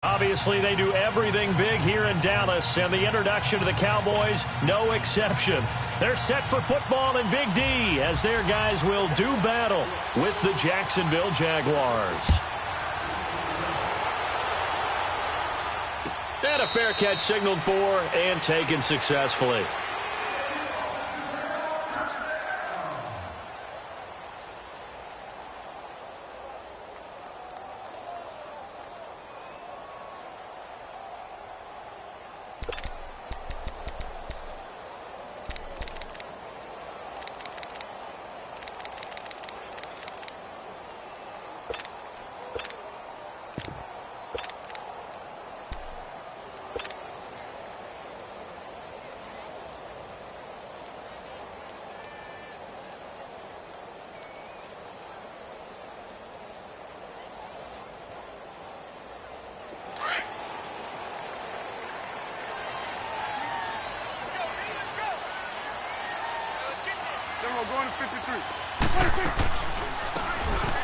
Obviously, they do everything big here in Dallas, and the introduction to the Cowboys, no exception. They're set for football in Big D as their guys will do battle with the Jacksonville Jaguars. And a fair catch signaled for and taken successfully.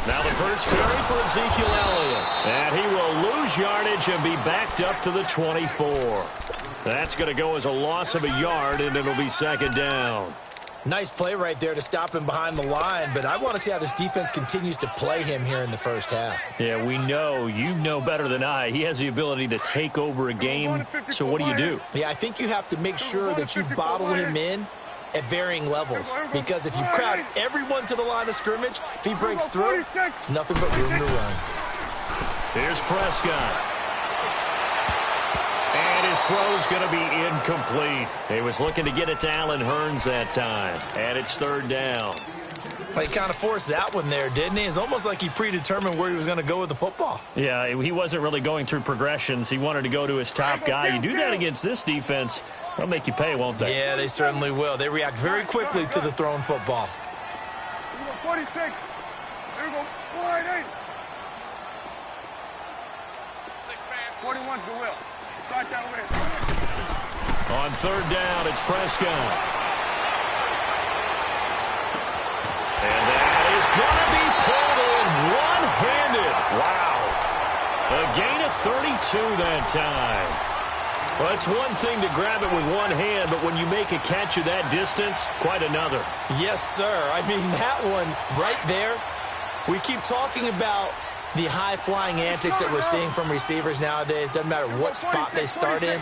Now the first carry for Ezekiel Elliott. And he will lose yardage and be backed up to the 24. That's going to go as a loss of a yard, and it'll be second down. Nice play right there to stop him behind the line, but I want to see how this defense continues to play him here in the first half. Yeah, we know. You know better than I. He has the ability to take over a game, so what do? Yeah, I think you have to make sure that you bottle him in at varying levels, because if you crowd everyone to the line of scrimmage, if he breaks through, it's nothing but room to run. Here's Prescott. And his throw's going to be incomplete. He was looking to get it to Allen Hurns that time. And it's third down. Well, he kind of forced that one there, didn't he? It's almost like he predetermined where he was going to go with the football. Yeah, he wasn't really going through progressions. He wanted to go to his top guy. You do that against this defense, they'll make you pay, won't they? Yeah, they certainly will. They react very quickly to the thrown football. 46. There we go. 48. 41's the will. Start that way. On third down, it's Prescott. And that is going to be pulled in one-handed. Wow. A gain of 32 that time. Well, it's one thing to grab it with one hand, but when you make a catch of that distance, quite another. Yes, sir. I mean, that one right there, we keep talking about the high-flying antics that we're seeing from receivers nowadays. Doesn't matter what spot they start in.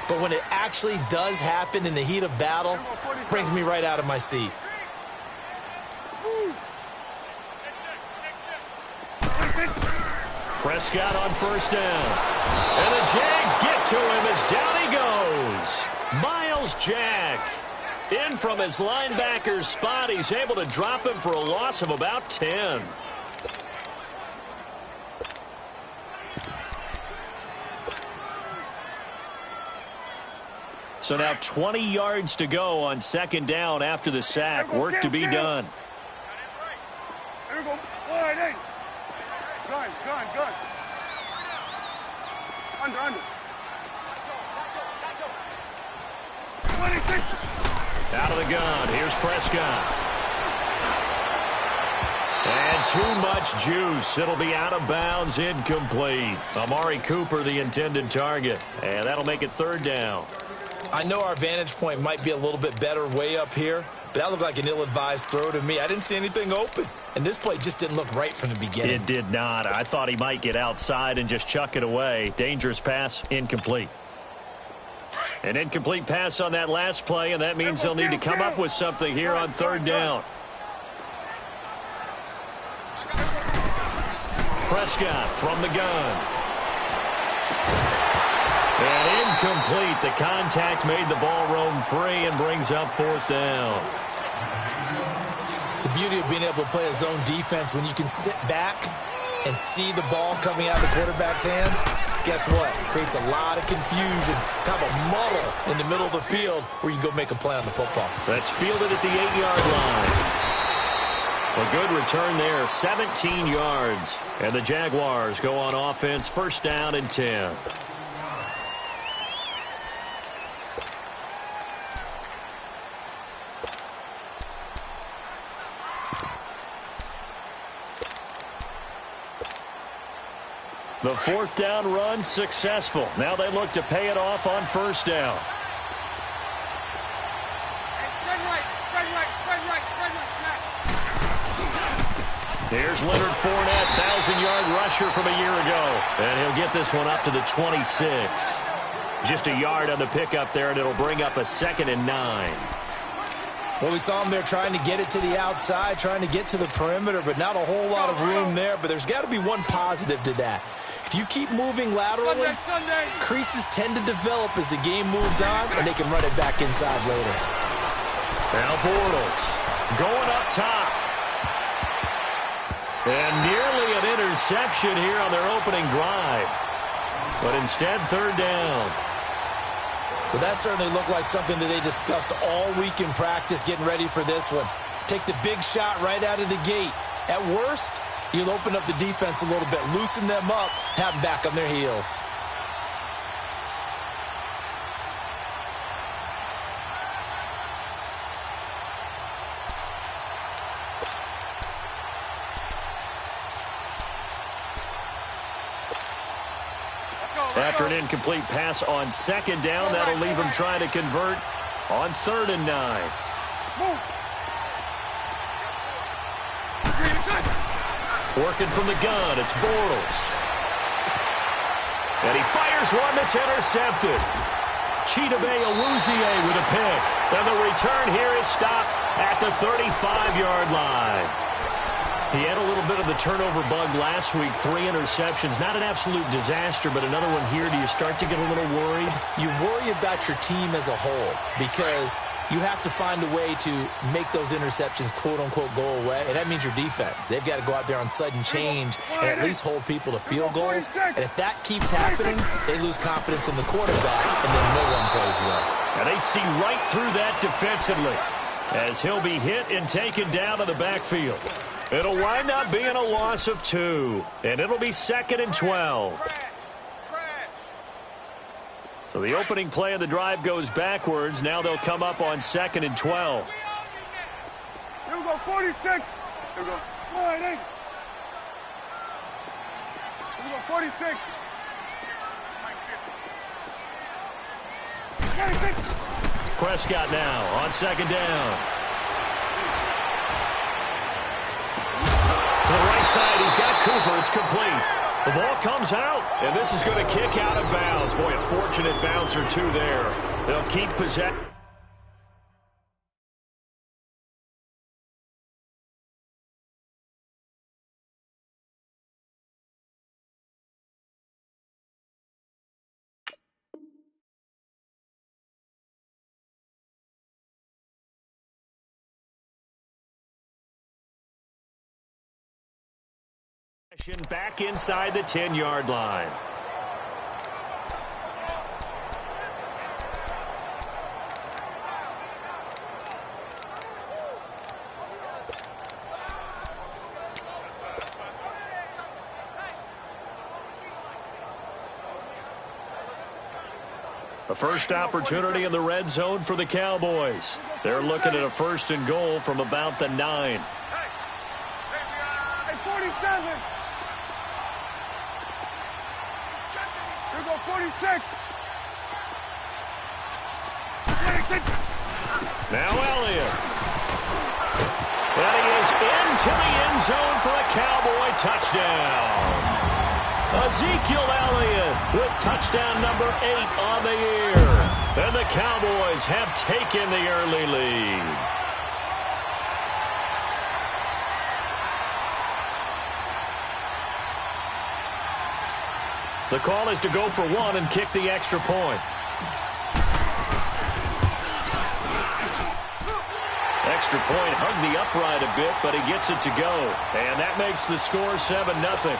But when it actually does happen in the heat of battle, brings me right out of my seat. Prescott on first down. And the Jags get to him as down he goes. Myles Jack. In from his linebacker's spot. He's able to drop him for a loss of about 10. So now 20 yards to go on second down after the sack. Work to be done. There we go. 48. Gun. Under. 26. Out of the gun. Here's Prescott. And too much juice. It'll be out of bounds, incomplete. Amari Cooper, the intended target. And that'll make it third down. I know our vantage point might be a little bit better way up here, but that looked like an ill-advised throw to me. I didn't see anything open, and this play just didn't look right from the beginning. It did not. I thought he might get outside and just chuck it away. Dangerous pass, incomplete. An incomplete pass on that last play, and that means they'll need to come up with something here on third down. Prescott from the gun. And incomplete. The contact made the ball roam free and brings up fourth down. The beauty of being able to play a zone defense, when you can sit back and see the ball coming out of the quarterback's hands, guess what? Creates a lot of confusion, kind of a muddle in the middle of the field where you can go make a play on the football. That's fielded at the 8-yard line. A good return there, 17 yards. And the Jaguars go on offense, first down and 10. The fourth down run successful. Now they look to pay it off on first down. Spread right, spread right, spread right, spread right, snap. Here's Leonard Fournette, 1,000-yard rusher from a year ago. And he'll get this one up to the 26. Just a yard on the pickup there, and it'll bring up a 2nd and 9. Well, we saw him there trying to get it to the outside, trying to get to the perimeter, but not a whole lot of room there. But there's got to be one positive to that. If you keep moving laterally, creases tend to develop as the game moves on, and they can run it back inside later. Now Bortles going up top. And nearly an interception here on their opening drive. But instead, third down. Well, that certainly looked like something that they discussed all week in practice getting ready for this one. Take the big shot right out of the gate. At worst, you'll open up the defense a little bit, loosen them up, have them back on their heels. After an incomplete pass on second down, that'll leave him trying to convert on 3rd and 9. Working from the gun, it's Bortles. And he fires one that's intercepted. Chidobe Awuzie with a pick. And the return here is stopped at the 35-yard line. He had a little bit of the turnover bug last week, 3 interceptions. Not an absolute disaster, but another one here. Do you start to get a little worried? You worry about your team as a whole because you have to find a way to make those interceptions, quote-unquote, go away, and that means your defense. They've got to go out there on sudden change and at least hold people to field goals. And if that keeps happening, they lose confidence in the quarterback, and then no one plays well. And they see right through that defensively as he'll be hit and taken down to the backfield. It'll wind up being a loss of 2, and it'll be 2nd and 12. So the opening play of the drive goes backwards. Now they'll come up on 2nd and 12. Here we go, 46. Here we go. Here we go, 46. 46. Prescott now on 2nd down. To the right side, he's got Cooper. It's complete. The ball comes out, and this is going to kick out of bounds. Boy, a fortunate bounce or two there. They'll keep possession. Back inside the 10-yard line. A first opportunity in the red zone for the Cowboys. They're looking at a 1st and goal from about the 9. Hey, 47. Here we go, 46. 26. Now Elliott. And he is into the end zone for a Cowboy touchdown. Ezekiel Elliott with touchdown number 8 on the year. And the Cowboys have taken the early lead. The call is to go for 1 and kick the extra point. Extra point hugged the upright a bit, but he gets it to go. And that makes the score 7-0.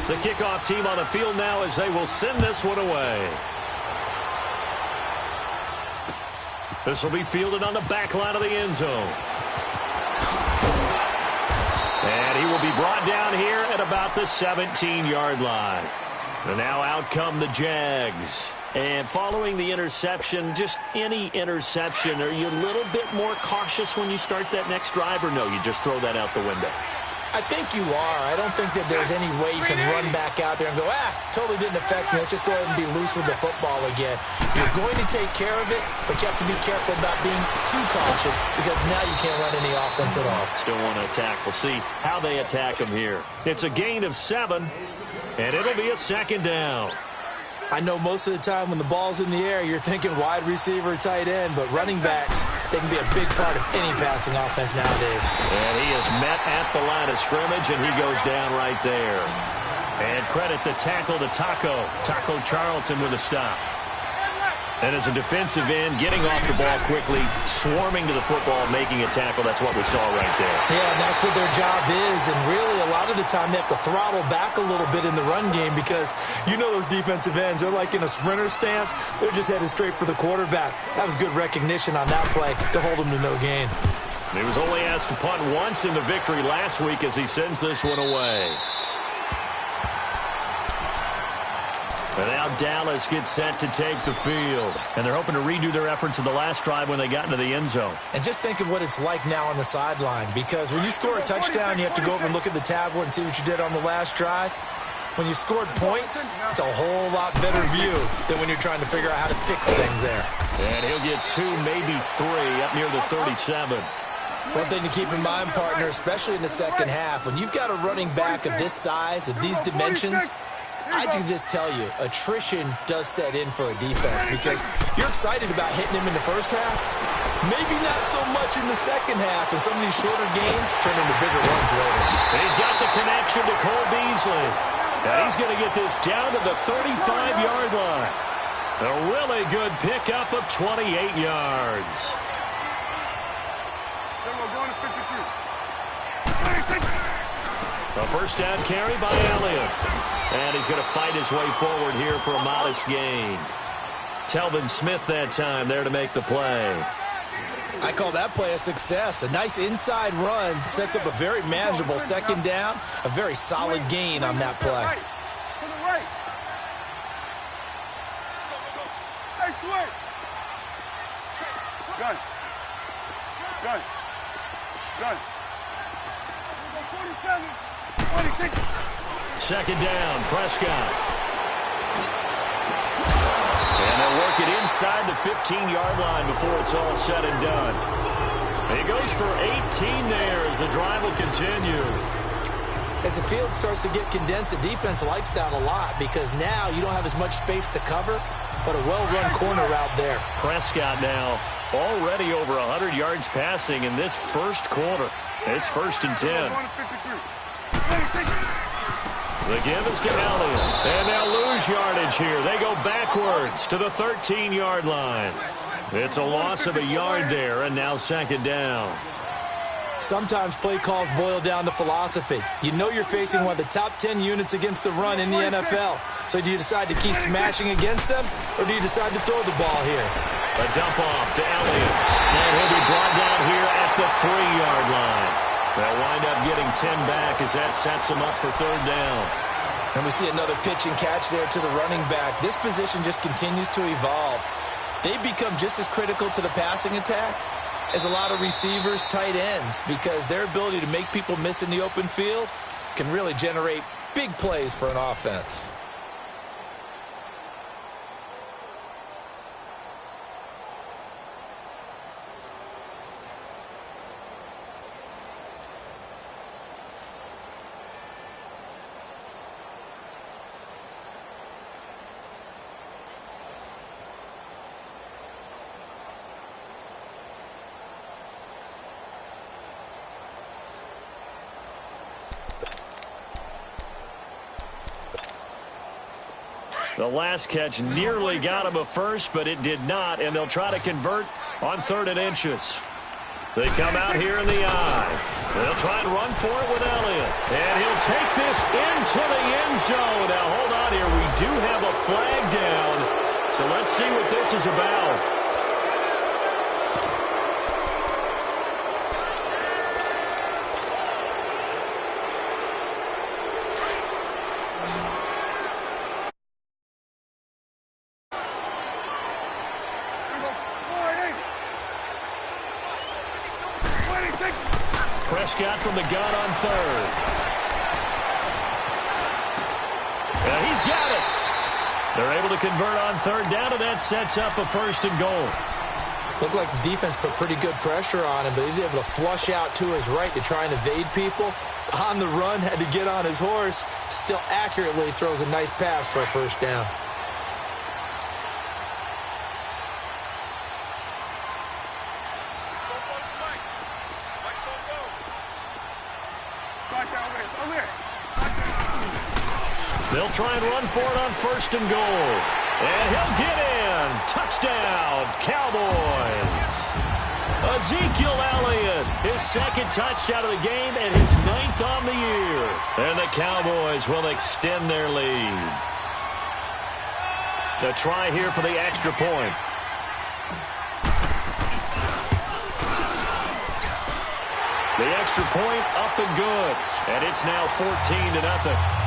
The kickoff team on the field now as they will send this one away. This will be fielded on the back line of the end zone. And he will be brought down here at about the 17-yard line. And now out come the Jags. And following the interception, just any interception, are you a little bit more cautious when you start that next drive, or no, you just throw that out the window? I think you are. I don't think that there's any way you can run back out there and go, totally didn't affect me. Let's just go ahead and be loose with the football again. You're going to take care of it, but you have to be careful about being too cautious because now you can't run any offense at all. Still want to attack. We'll see how they attack them here. It's a gain of 7, and it'll be a second down. I know most of the time when the ball's in the air, you're thinking wide receiver, tight end, but running backs, they can be a big part of any passing offense nowadays. And he is met at the line of scrimmage, and he goes down right there. And credit the tackle to Taco Charlton with a stop. And as a defensive end, getting off the ball quickly, swarming to the football, making a tackle, that's what we saw right there. Yeah, and that's what their job is. And really, a lot of the time, they have to throttle back a little bit in the run game because you know those defensive ends, they're like in a sprinter stance. They're just headed straight for the quarterback. That was good recognition on that play to hold him to no gain. He was only asked to punt once in the victory last week as he sends this one away. And now Dallas gets set to take the field. And they're hoping to redo their efforts in the last drive when they got into the end zone. And just think of what it's like now on the sideline, because when you score a touchdown, you have to go over and look at the tablet and see what you did on the last drive. When you scored points, it's a whole lot better view than when you're trying to figure out how to fix things there. And he'll get 2, maybe 3 up near the 37. One thing to keep in mind, partner, especially in the second half, when you've got a running back of this size, of these dimensions, I can just tell you, attrition does set in for a defense because you're excited about hitting him in the first half. Maybe not so much in the second half, and some of these shorter gains turn into bigger runs later. He's got the connection to Cole Beasley. Now he's going to get this down to the 35-yard line. A really good pickup of 28 yards. A first down carry by Elliott. And he's going to fight his way forward here for a modest gain. Telvin Smith that time there to make the play. I call that play a success. A nice inside run sets up a very manageable second down. A very solid gain on that play. To the right. Gun. Gun. Gun. 47. 26. Second down, Prescott. And they'll work it inside the 15-yard line before it's all said and done. He goes for 18 there as the drive will continue. As the field starts to get condensed, the defense likes that a lot because now you don't have as much space to cover, but a well-run corner route there. Prescott now already over 100 yards passing in this first quarter. It's 1st and 10. The give is to Elliott. And they'll lose yardage here. They go backwards to the 13-yard line. It's a loss of a yard there, and now second down. Sometimes play calls boil down to philosophy. You know you're facing one of the top 10 units against the run in the NFL. So do you decide to keep smashing against them, or do you decide to throw the ball here? A dump off to Elliott. And he'll be brought down here at the 3-yard line. They'll wind up getting 10 back as that sets them up for third down. And we see another pitch and catch there to the running back. This position just continues to evolve. They've become just as critical to the passing attack as a lot of receivers, tight ends, because their ability to make people miss in the open field can really generate big plays for an offense. The last catch nearly got him a first, but it did not, and they'll try to convert on 3rd and inches. They come out here in the eye. They'll try and run for it with Elliott. And he'll take this into the end zone. Now, hold on here. We do have a flag down, so let's see what this is about. Prescott from the gun on third. He's got it. They're able to convert on third down, and that sets up a 1st and goal. Looked like the defense put pretty good pressure on him, but he's able to flush out to his right to try and evade people. On the run, had to get on his horse. Still accurately throws a nice pass for a 1st down. They'll try and run for it on 1st and goal. And he'll get in. Touchdown, Cowboys. Ezekiel Elliott, his 2nd touchdown of the game and his 9th on the year. And the Cowboys will extend their lead. To try here for the extra point. The extra point up and good. And it's now 14-0.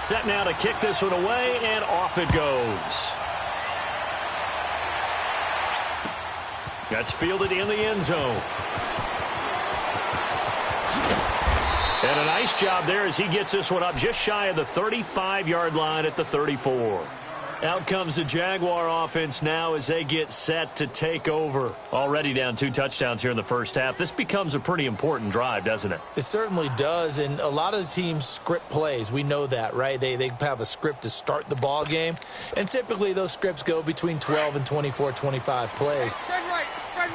Set now to kick this one away, and off it goes. That's fielded in the end zone. And a nice job there as he gets this one up just shy of the 35-yard line at the 34. Out comes the Jaguar offense now as they get set to take over. Already down 2 touchdowns here in the first half. This becomes a pretty important drive, doesn't it? It certainly does, and a lot of the teams script plays. We know that, right? They have a script to start the ball game, and typically those scripts go between 12 and 24, 25 plays.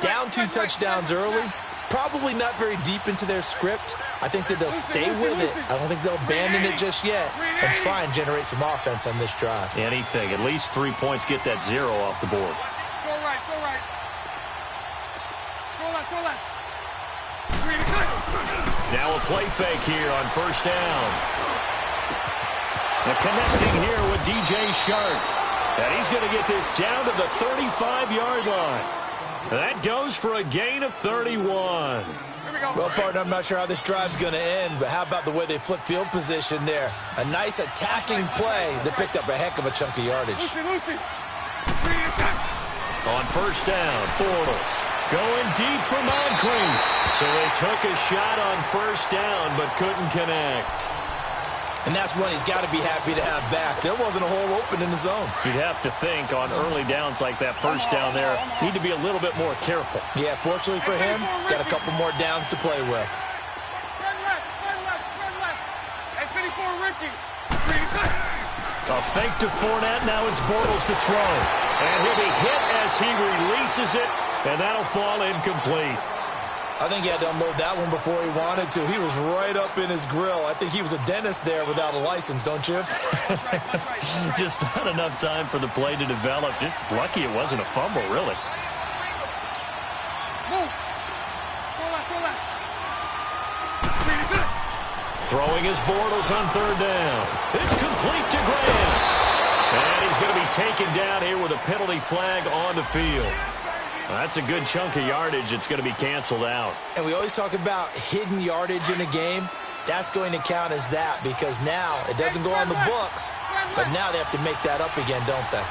Down 2 touchdowns early, probably not very deep into their script. I think that they'll stay with it. I don't think they'll abandon it just yet and try and generate some offense on this drive. Anything. At least 3 points, get that 0 off the board. So right. Now a play fake here on 1st down. The connecting here with DJ Shark. And he's going to get this down to the 35-yard line. That goes for a gain of 31. Well, partner, I'm not sure how this drive's going to end, but how about the way they flip field position there? A nice attacking play that picked up a heck of a chunk of yardage. On 1st down, Bortles going deep for Moncrief. So they took a shot on 1st down but couldn't connect. And that's one he's got to be happy to have back. There wasn't a hole open in the zone. You'd have to think on early downs like that 1st down there, need to be a little bit more careful. Yeah, fortunately for him, got a couple more downs to play with. A fake to Fournette, now it's Bortles to throw. And he'll be hit as he releases it, and that'll fall incomplete. I think he had to unload that one before he wanted to. He was right up in his grill. I think he was a dentist there without a license, don't you? Just not enough time for the play to develop. Just lucky it wasn't a fumble, really. Throwing his Bortles on 3rd down. It's complete to Graham. And he's going to be taken down here with a penalty flag on the field. That's a good chunk of yardage. It's going to be canceled out. And we always talk about hidden yardage in a game. That's going to count as that because now it doesn't go on the books, but now they have to make that up again, don't they?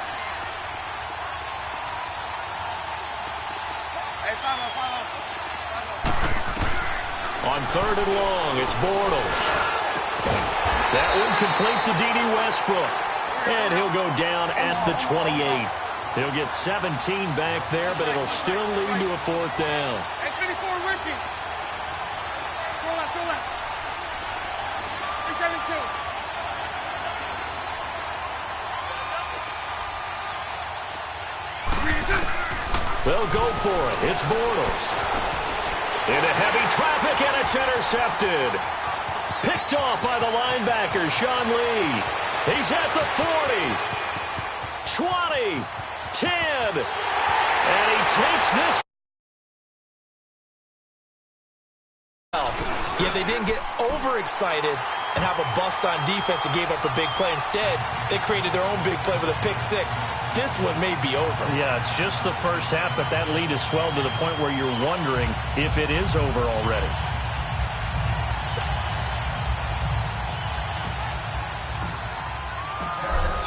On 3rd and long, it's Bortles. That one complete to D.D. Westbrook. And he'll go down at the 28. He'll get 17 back there, but it'll still lead to a 4th down. They'll go for it. It's Bortles. Into heavy traffic, and it's intercepted. Picked off by the linebacker, Sean Lee. He's at the 40. 20. 10. And he takes this. Yeah, they didn't get overexcited and have a bust on defense and gave up a big play. Instead, they created their own big play with a pick 6. This one may be over. Yeah, it's just the first half, but that lead has swelled to the point where you're wondering if it is over already.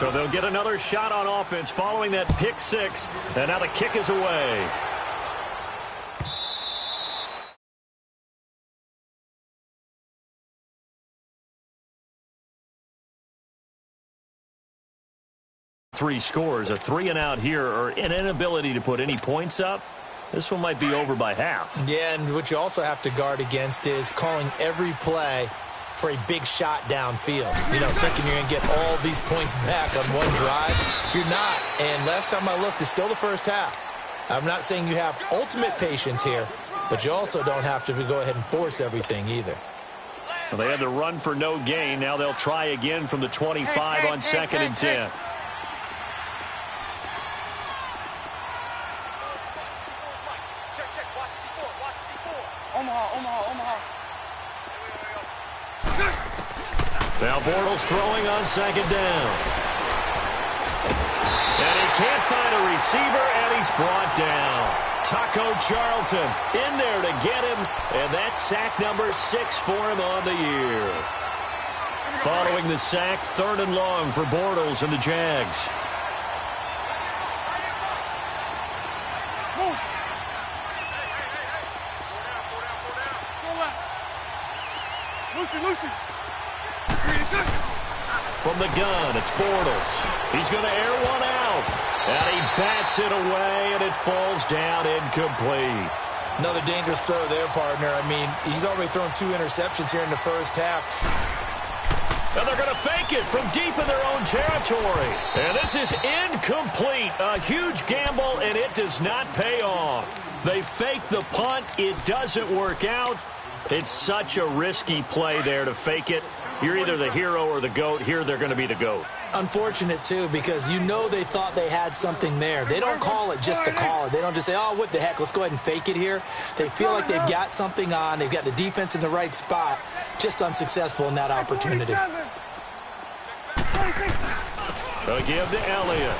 So they'll get another shot on offense following that pick six. And now the kick is away. Three scores, a 3-and-out here, or an inability to put any points up. This one might be over by half. Yeah, and what you also have to guard against is calling every play for a big shot downfield. You know, thinking you're going to get all these points back on one drive. You're not. And last time I looked, it's still the first half. I'm not saying you have ultimate patience here, but you also don't have to go ahead and force everything either. Well, they had the run for no gain. Now they'll try again from the 25 on 2nd and 10. Omaha. Now Bortles throwing on 2nd down. And he can't find a receiver, and he's brought down. Taco Charlton in there to get him, and that's sack number 6 for him on the year. Following the sack, 3rd and long for Bortles and the Jags. Lucy. From the gun, it's Bortles. He's going to air one out. And he bats it away, and it falls down incomplete. Another dangerous throw there, partner. I mean, he's already thrown 2 interceptions here in the first half. And they're going to fake it from deep in their own territory. And this is incomplete. A huge gamble, and it does not pay off. They fake the punt. It doesn't work out. It's such a risky play there to fake it. You're either the hero or the GOAT. Here they're going to be the GOAT. Unfortunate, too, because you know they thought they had something there. They don't call it just to call it. They don't just say, oh, what the heck, let's go ahead and fake it here. They feel like they've got something on. They've got the defense in the right spot. Just unsuccessful in that opportunity. They'll give to Elliott.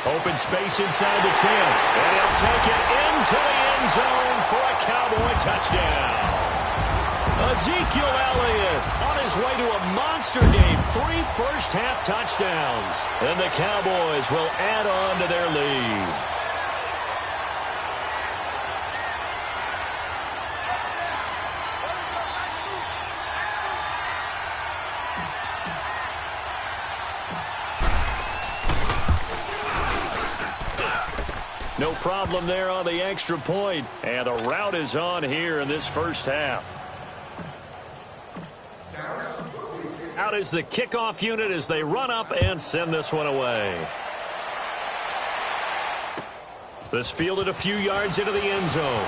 Open space inside the 10. And he'll take it into the end zone for a Cowboy touchdown. Ezekiel Elliott on his way to a monster game. 3 first-half touchdowns. And the Cowboys will add on to their lead. No problem there on the extra point. And the route is on here in this first half. Out is the kickoff unit as they run up and send this one away. This fielded a few yards into the end zone.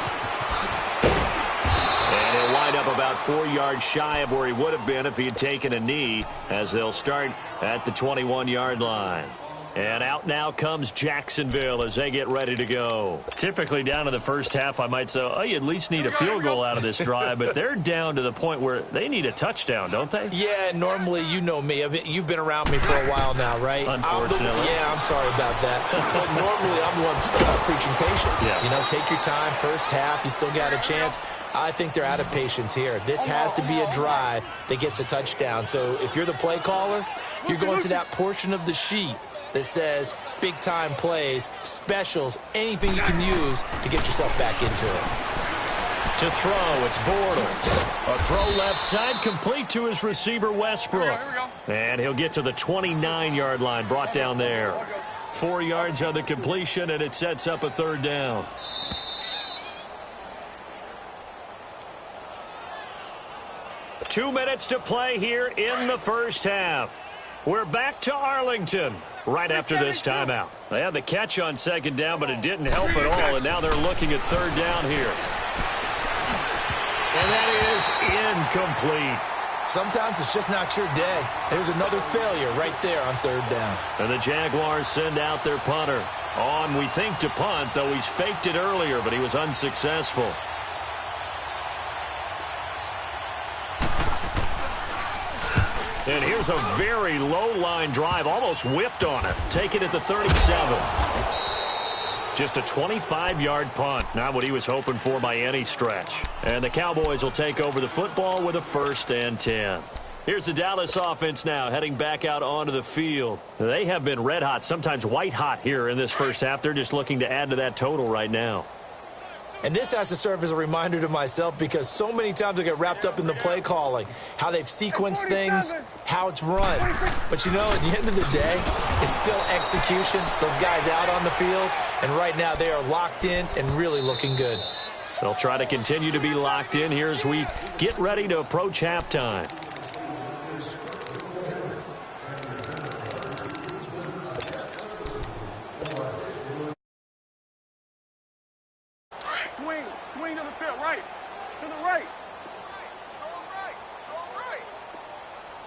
And he'll wind up about 4 yards shy of where he would have been if he had taken a knee, as they'll start at the 21-yard line. And out now comes Jacksonville as they get ready to go. Typically down to the first half, I might say, oh, you at least need a field goal out of this drive. But they're down to the point where they need a touchdown, don't they? Yeah, normally, you know me. You've been around me for a while now, right? Unfortunately. I'm sorry about that. But normally, I'm the one preaching patience. Yeah. You know, take your time. First half, you still got a chance. I think they're out of patience here. This has to be a drive that gets a touchdown. So if you're the play caller, you're going to that portion of the sheet that says big-time plays, specials, anything you can use to get yourself back into it. To throw, it's Bortles. A throw left side, complete to his receiver, Westbrook. And he'll get to the 29-yard line, brought down there. 4 yards on the completion, and it sets up a 3rd down. Two minutes to play here in the first half. We're back to Arlington right after this timeout. They had the catch on 2nd down, but it didn't help at all, and now they're looking at 3rd down here. And that is incomplete. Sometimes it's just not your day. There's another failure right there on 3rd down. And the Jaguars send out their punter. On, we think, to punt, though he's faked it earlier, but he was unsuccessful. And here's a very low-line drive, almost whiffed on it. Take it at the 37. Just a 25-yard punt, not what he was hoping for by any stretch. And the Cowboys will take over the football with a 1st and 10. Here's the Dallas offense now heading back out onto the field. They have been red hot, sometimes white hot here in this first half. They're just looking to add to that total right now. And this has to serve as a reminder to myself because so many times I get wrapped up in the play calling, how they've sequenced things, how it's run. But, you know, at the end of the day, it's still execution. Those guys out on the field, and right now they are locked in and really looking good. They'll try to continue to be locked in here as we get ready to approach halftime. Swing to the field, right. To the right. Strong right. Strong right.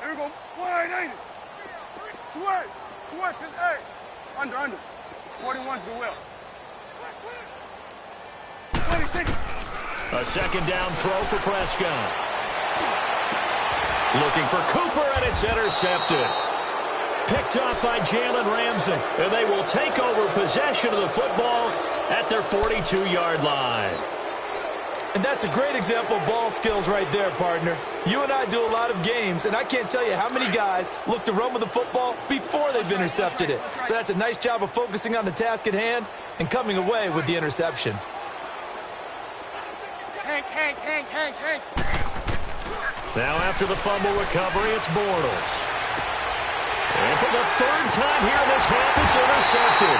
There we go. Wide, ain't it? Sweat. Sweat to the Under. 41's the will. 26. A second down throw for Prescott. Looking for Cooper, and it's intercepted. Picked off by Jalen Ramsey, and they will take over possession of the football at their 42-yard line. And that's a great example of ball skills right there, partner. You and I do a lot of games, and I can't tell you how many guys look to run with the football before they've intercepted it. So that's a nice job of focusing on the task at hand and coming away with the interception. Hank. Now after the fumble recovery, it's Bortles. And for the third time here in this half, it's intercepted.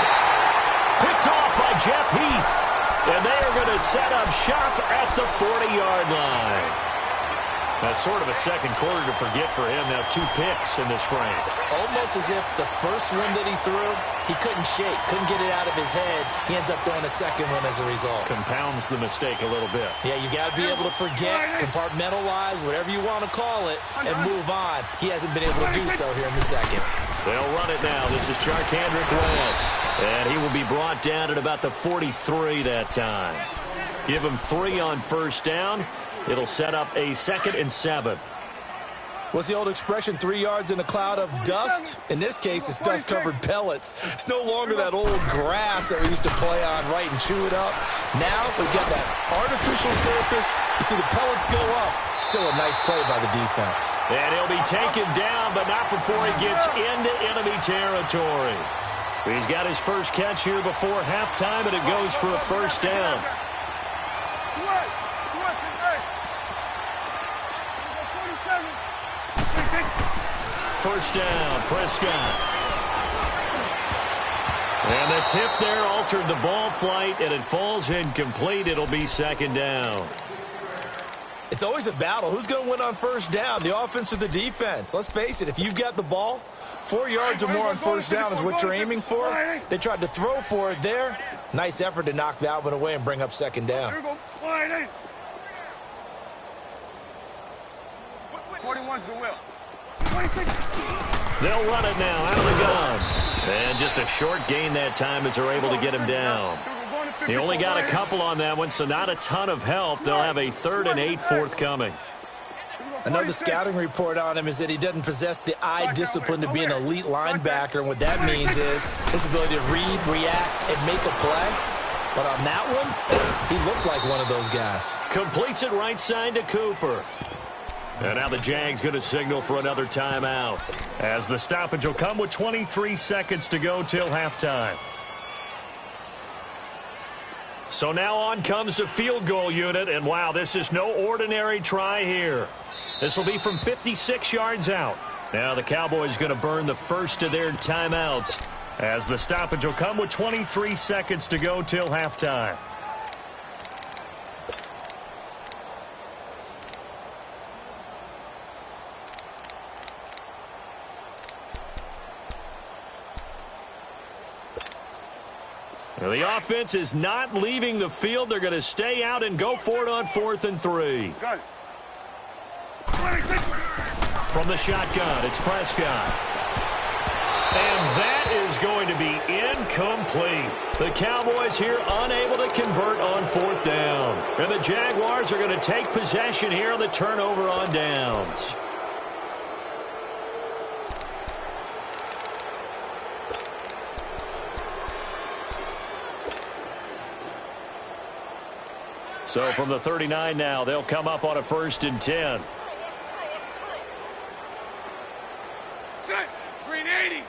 Picked off by Jeff Heath. And they are going to set up shop at the 40-yard line. That's sort of a second quarter to forget for him. Now 2 picks in this frame. Almost as if the first one that he threw, he couldn't shake, couldn't get it out of his head. He ends up throwing a second one as a result. Compounds the mistake a little bit. Yeah, you got to be able to forget, compartmentalize, whatever you want to call it, and move on. He hasn't been able to do so here in the second. They'll run it now. This is Charkandrick West. And he will be brought down at about the 43 that time. Give him 3 on first down. It'll set up a 2nd and 7. What's the old expression, 3 yards in a cloud of dust? In this case, it's dust-covered pellets. It's no longer that old grass that we used to play on, right, and chew it up. Now we've got that artificial surface. You see the pellets go up. Still a nice play by the defense. And he'll be taken down, but not before he gets into enemy territory. He's got his first catch here before halftime, and it goes for a first down. First down, Prescott. And the tip there altered the ball flight, and it falls incomplete. It'll be second down. It's always a battle. Who's going to win on first down, the offense or the defense? Let's face it, if you've got the ball, 4 yards or more on first down is what you're aiming for. They tried to throw for it there. Nice effort to knock that one away and bring up second down. 41's the will. They'll run it now out of the gun. And just a short gain that time as they're able to get him down. He only got a couple on that one, so not a ton of help. They'll have a 3rd and 8 forthcoming. I know the scouting report on him is that he doesn't possess the eye discipline to be an elite linebacker, and what that means is his ability to read, react, and make a play. But on that one, he looked like one of those guys. Completes it right side to Cooper. And now the Jags going to signal for another timeout, as the stoppage will come with 23 seconds to go till halftime. So now on comes the field goal unit, and wow, this is no ordinary try here. This will be from 56 yards out. Now the Cowboys going to burn the first of their timeouts, as the stoppage will come with 23 seconds to go till halftime. Now the offense is not leaving the field. They're going to stay out and go for it on 4th and 3. From the shotgun, it's Prescott. And that is going to be incomplete. The Cowboys here unable to convert on 4th down. And the Jaguars are going to take possession here on the turnover on downs. So from the 39 now, they'll come up on a 1st and 10. Set. Green 80.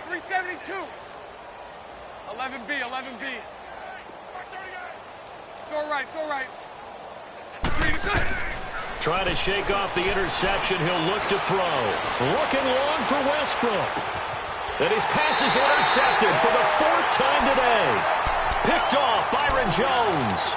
372. 11B, 11B. So right, so right. Green set. Trying to shake off the interception. He'll look to throw. Looking long for Westbrook. And his pass is intercepted for the 4th time today. Picked off Byron Jones.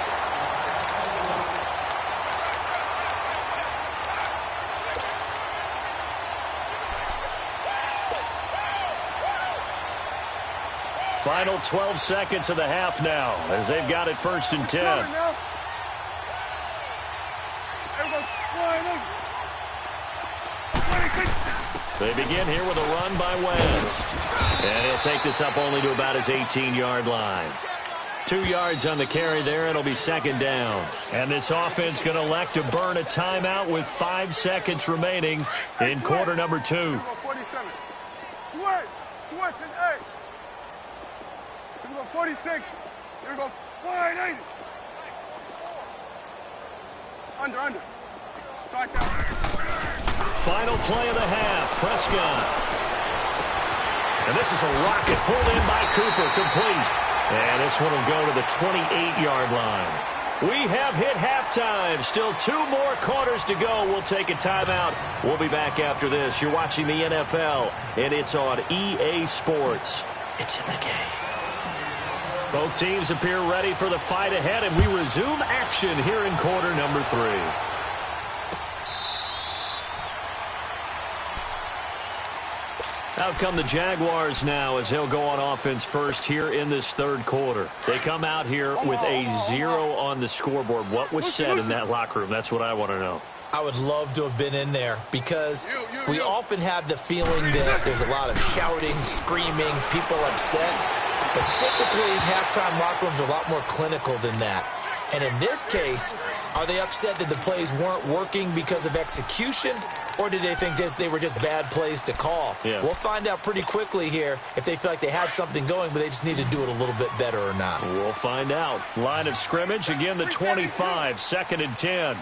Final 12 seconds of the half now as they've got it 1st and 10. They begin here with a run by West. And he'll take this up only to about his 18-yard line. 2 yards on the carry there. It'll be 2nd down. And this offense going to elect to burn a timeout with 5 seconds remaining in quarter number 2. 47. Switch and 8. 46. Here we go. Wide 80. Under. Back down. Final play of the half. Prescott. And this is a rocket pulled in by Cooper. Complete. And this one will go to the 28-yard line. We have hit halftime. Still 2 more quarters to go. We'll take a timeout. We'll be back after this. You're watching the NFL, and it's on EA Sports. It's in the game. Both teams appear ready for the fight ahead, and we resume action here in quarter number 3. Out come the Jaguars now as they'll go on offense first here in this 3rd quarter. They come out here with a 0 on the scoreboard. What was said in that locker room? That's what I want to know. I would love to have been in there because we often have the feeling that there's a lot of shouting, screaming, people upset. But typically, halftime locker rooms are a lot more clinical than that. And in this case, are they upset that the plays weren't working because of execution, or did they think they were just bad plays to call? Yeah. We'll find out pretty quickly here if they feel like they had something going, but they just need to do it a little bit better or not. We'll find out. Line of scrimmage, again, the 25, 2nd and 10.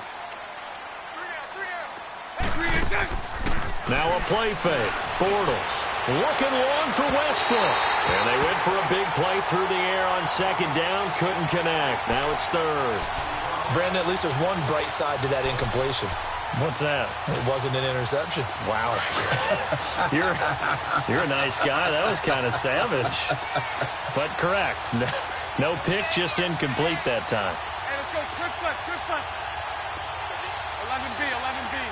Now a play fake. Bortles looking long for Westbrook. And they went for a big play through the air on 2nd down. Couldn't connect. Now it's 3rd. Brandon, at least there's one bright side to that incompletion. What's that? It wasn't an interception. Wow. You're a nice guy. That was kind of savage. But correct. No pick, just incomplete that time. Hey, let's go. Trip left. 11B, 11B.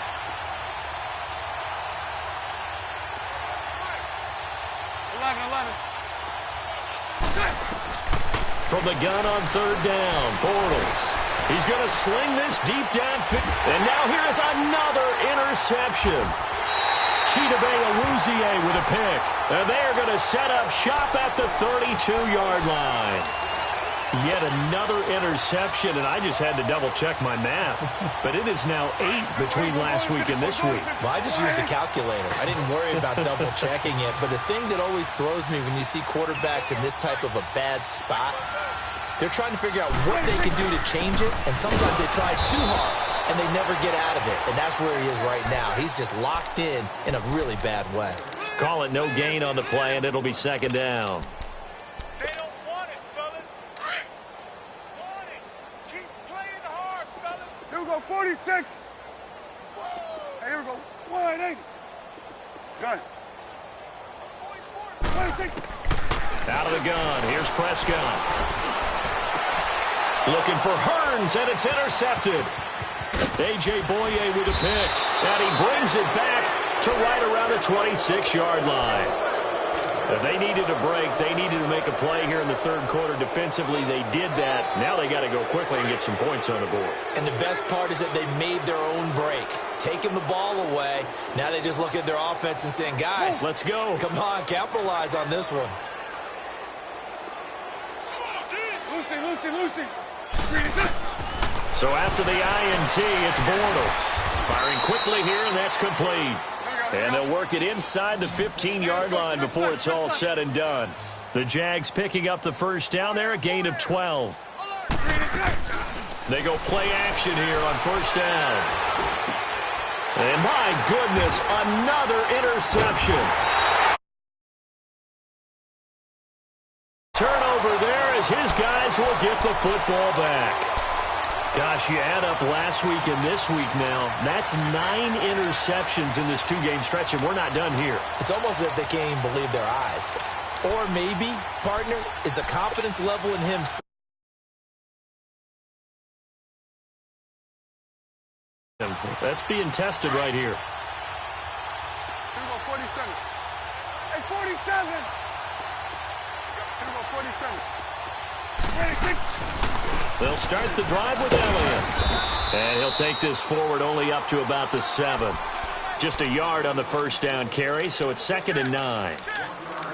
From the gun on 3rd down, Bortles. He's going to sling this deep downfield. And now here is another interception. Chidobe Awuzie with a pick. And they are going to set up shop at the 32-yard line. Yet another interception, and I just had to double-check my math. But it is now 8 between last week and this week. Well, I just used a calculator. I didn't worry about double-checking it. But the thing that always throws me when you see quarterbacks in this type of a bad spot, they're trying to figure out what they can do to change it, and sometimes they try too hard, and they never get out of it. And that's where he is right now. He's just locked in a really bad way. Call it no gain on the play, and it'll be 2nd down. Here we go, 46. Hey, here we go, 180. Gun. 26. Out of the gun, here's Prescott. Looking for Hearns, and it's intercepted. A.J. Boye with a pick, and he brings it back to right around the 26-yard line. If they needed a break, they needed to make a play here in the 3rd quarter defensively. They did that. Now they got to go quickly and get some points on the board. And the best part is that they made their own break, taking the ball away. Now they just look at their offense and saying, guys, let's go. Come on, capitalize on this one. Lucy. So after the INT, it's Bortles. Firing quickly here, and that's complete. And they'll work it inside the 15-yard line before it's all said and done. The Jags picking up the 1st down there, a gain of 12. They go play action here on 1st down. And my goodness, another interception. Turnover there as his guys will get the football back. Gosh, you add up last week and this week now. That's 9 interceptions in this two-game stretch, and we're not done here. It's almost as if they can't even believe their eyes. Or maybe, partner, is the confidence level in him. That's being tested right here. Here we go, 47. Hey, 47. Here we go, 47. 26. They'll start the drive with Elliott. And he'll take this forward only up to about the 7. Just a yard on the first down carry, so it's 2nd and 9.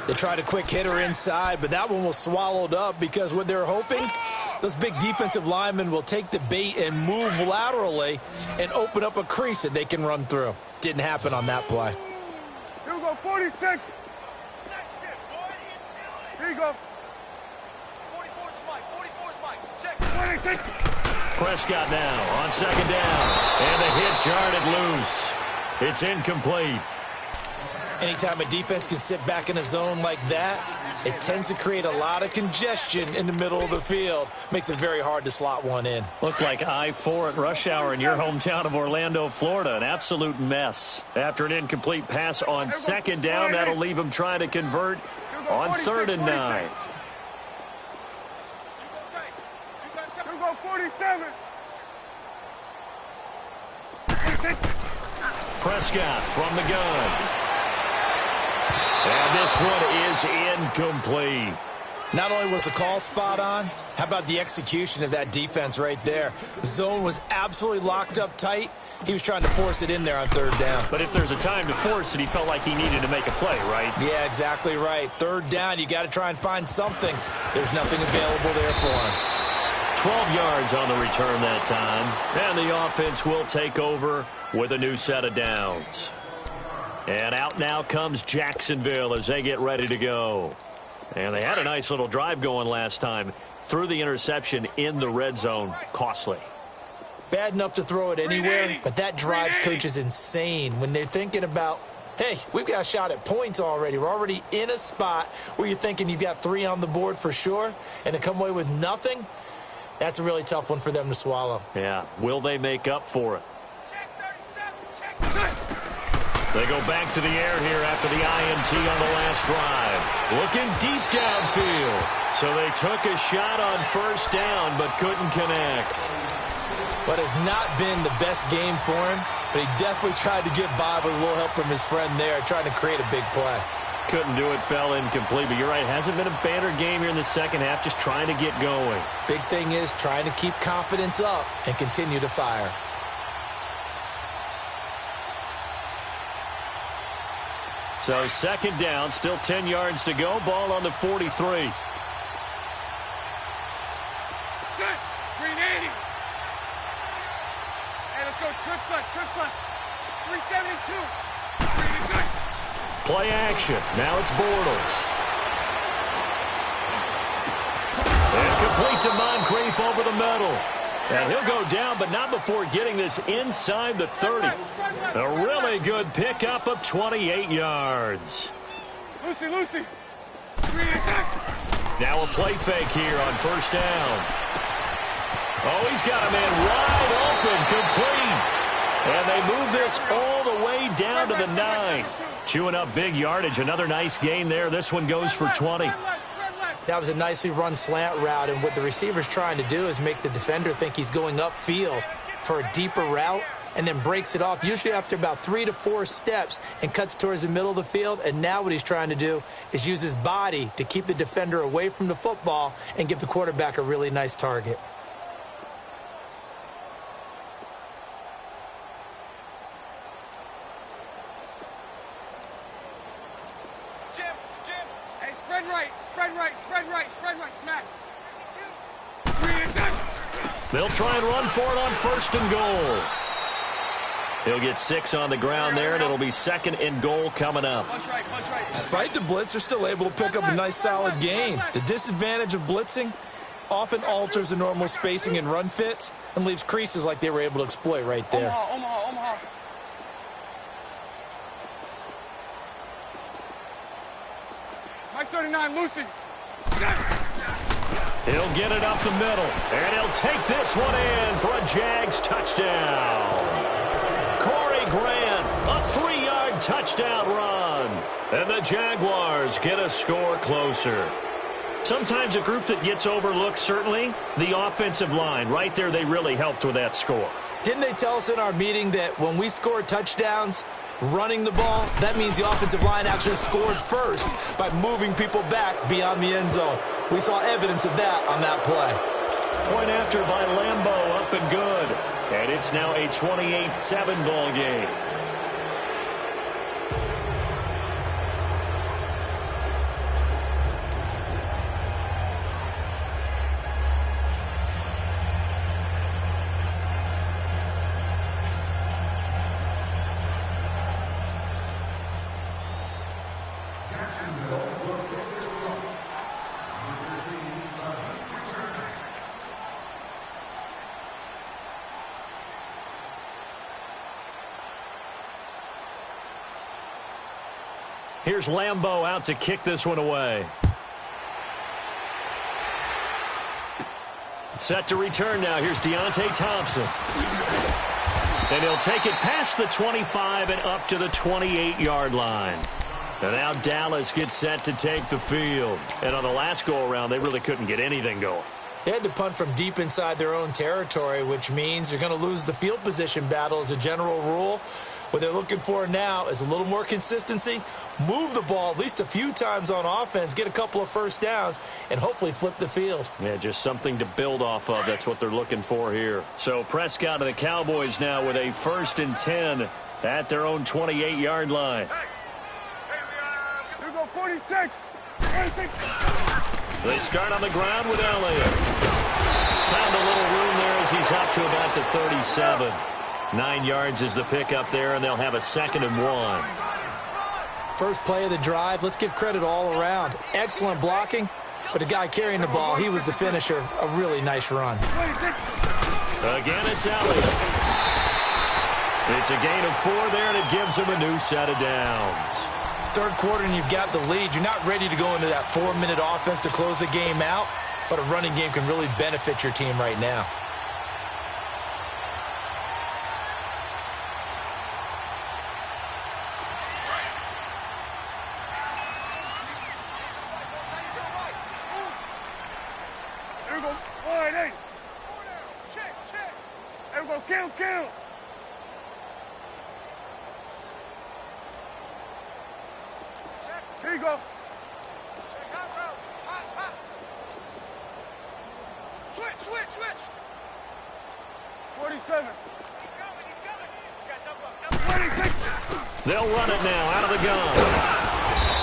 They tried a quick hitter inside, but that one was swallowed up because what they're hoping, those big defensive linemen will take the bait and move laterally and open up a crease that they can run through. Didn't happen on that play. Here we go, 46. Here you go. 44's Mike. 44's Mike. Check. 26. Prescott now on 2nd down. And the hit jarred it loose. It's incomplete. Anytime a defense can sit back in a zone like that, it tends to create a lot of congestion in the middle of the field. Makes it very hard to slot one in. Looked like I-4 at rush hour in your hometown of Orlando, Florida. An absolute mess. After an incomplete pass on 2nd down, that'll leave him trying to convert on 3rd and 9. Here we go, 47. Prescott from the gun. And this one is incomplete. Not only was the call spot on, how about the execution of that defense right there? Zone was absolutely locked up tight. He was trying to force it in there on 3rd down. But if there's a time to force it, he felt like he needed to make a play, right? Yeah, exactly right. 3rd down, you got to try and find something. There's nothing available there for him. 12 yards on the return that time. And the offense will take over with a new set of downs. And out now comes Jacksonville as they get ready to go. And they had a nice little drive going last time. Threw the interception in the red zone. Costly. Bad enough to throw it anywhere, but that drives coaches insane when they're thinking about, hey, we've got a shot at points already. We're already in a spot where you're thinking you've got 3 on the board for sure, and to come away with nothing, that's a really tough one for them to swallow. Yeah, will they make up for it? They go back to the air here after the INT on the last drive. Looking deep downfield. So they took a shot on 1st down but couldn't connect. But it's not been the best game for him, but he definitely tried to get by with a little help from his friend there, trying to create a big play. Couldn't do it, fell incomplete. But you're right, hasn't been a banner game here in the second half, just trying to get going. Big thing is trying to keep confidence up and continue to fire. So 2nd down, still 10 yards to go. Ball on the 43. Set. Green 80. Hey, let's go. Trips left. 372. Green is good. Play action. Now it's Bortles. And complete to Moncrief over the middle. And he'll go down, but not before getting this inside the 30. A really good pickup of 28 yards. Lucy. Now a play fake here on 1st down. Oh, he's got a man wide open, complete. And they move this all the way down to the 9. Chewing up big yardage. Another nice gain there. This one goes for 20. That was a nicely run slant route, and what the receiver's trying to do is make the defender think he's going upfield for a deeper route and then breaks it off, usually after about 3 to 4 steps, and cuts towards the middle of the field. And now what he's trying to do is use his body to keep the defender away from the football and give the quarterback a really nice target. Smack. They'll try and run for it on 1st and goal. He'll get 6 on the ground there, and it'll be 2nd and goal coming up. Despite the blitz, they're still able to pick up a nice solid gain. The disadvantage of blitzing often alters the normal spacing and run fits and leaves creases like they were able to exploit right there. Omaha. 39, Lucy. He'll get it up the middle, and he'll take this one in for a Jags touchdown. Corey Grant, a 3-yard touchdown run. And the Jaguars get a score closer. Sometimes a group that gets overlooked, certainly, the offensive line. Right there, they really helped with that score. Didn't they tell us in our meeting that when we score touchdowns, running the ball, that means the offensive line actually scored first by moving people back beyond the end zone. We saw evidence of that on that play. Point after by Lambeau, up and good. And it's now a 28-7 ball game. Here's Lambeau out to kick this one away. Set to return now. Here's Deontay Thompson. And he'll take it past the 25 and up to the 28-yard line. And now Dallas gets set to take the field. And on the last go-around, they really couldn't get anything going. They had to punt from deep inside their own territory, which means you're going to lose the field position battle as a general rule. What they're looking for now is a little more consistency, move the ball at least a few times on offense, get a couple of first downs, and hopefully flip the field. Yeah, just something to build off of. That's what they're looking for here. So Prescott and the Cowboys now with a 1st and 10 at their own 28-yard line. Here we go, 46. 46. They start on the ground with Elliott. Found a little room there as he's up to about the 37. 9 yards is the pickup there, and they'll have a 2nd and 1. First play of the drive, let's give credit all around. Excellent blocking, but the guy carrying the ball, he was the finisher. A really nice run. Again, it's Elliott. It's a gain of 4 there, and it gives him a new set of downs. Third quarter, and you've got the lead. You're not ready to go into that 4-minute offense to close the game out, but a running game can really benefit your team right now. Kill. Here you go. Switch. 47. 26. They'll run it now out of the gun.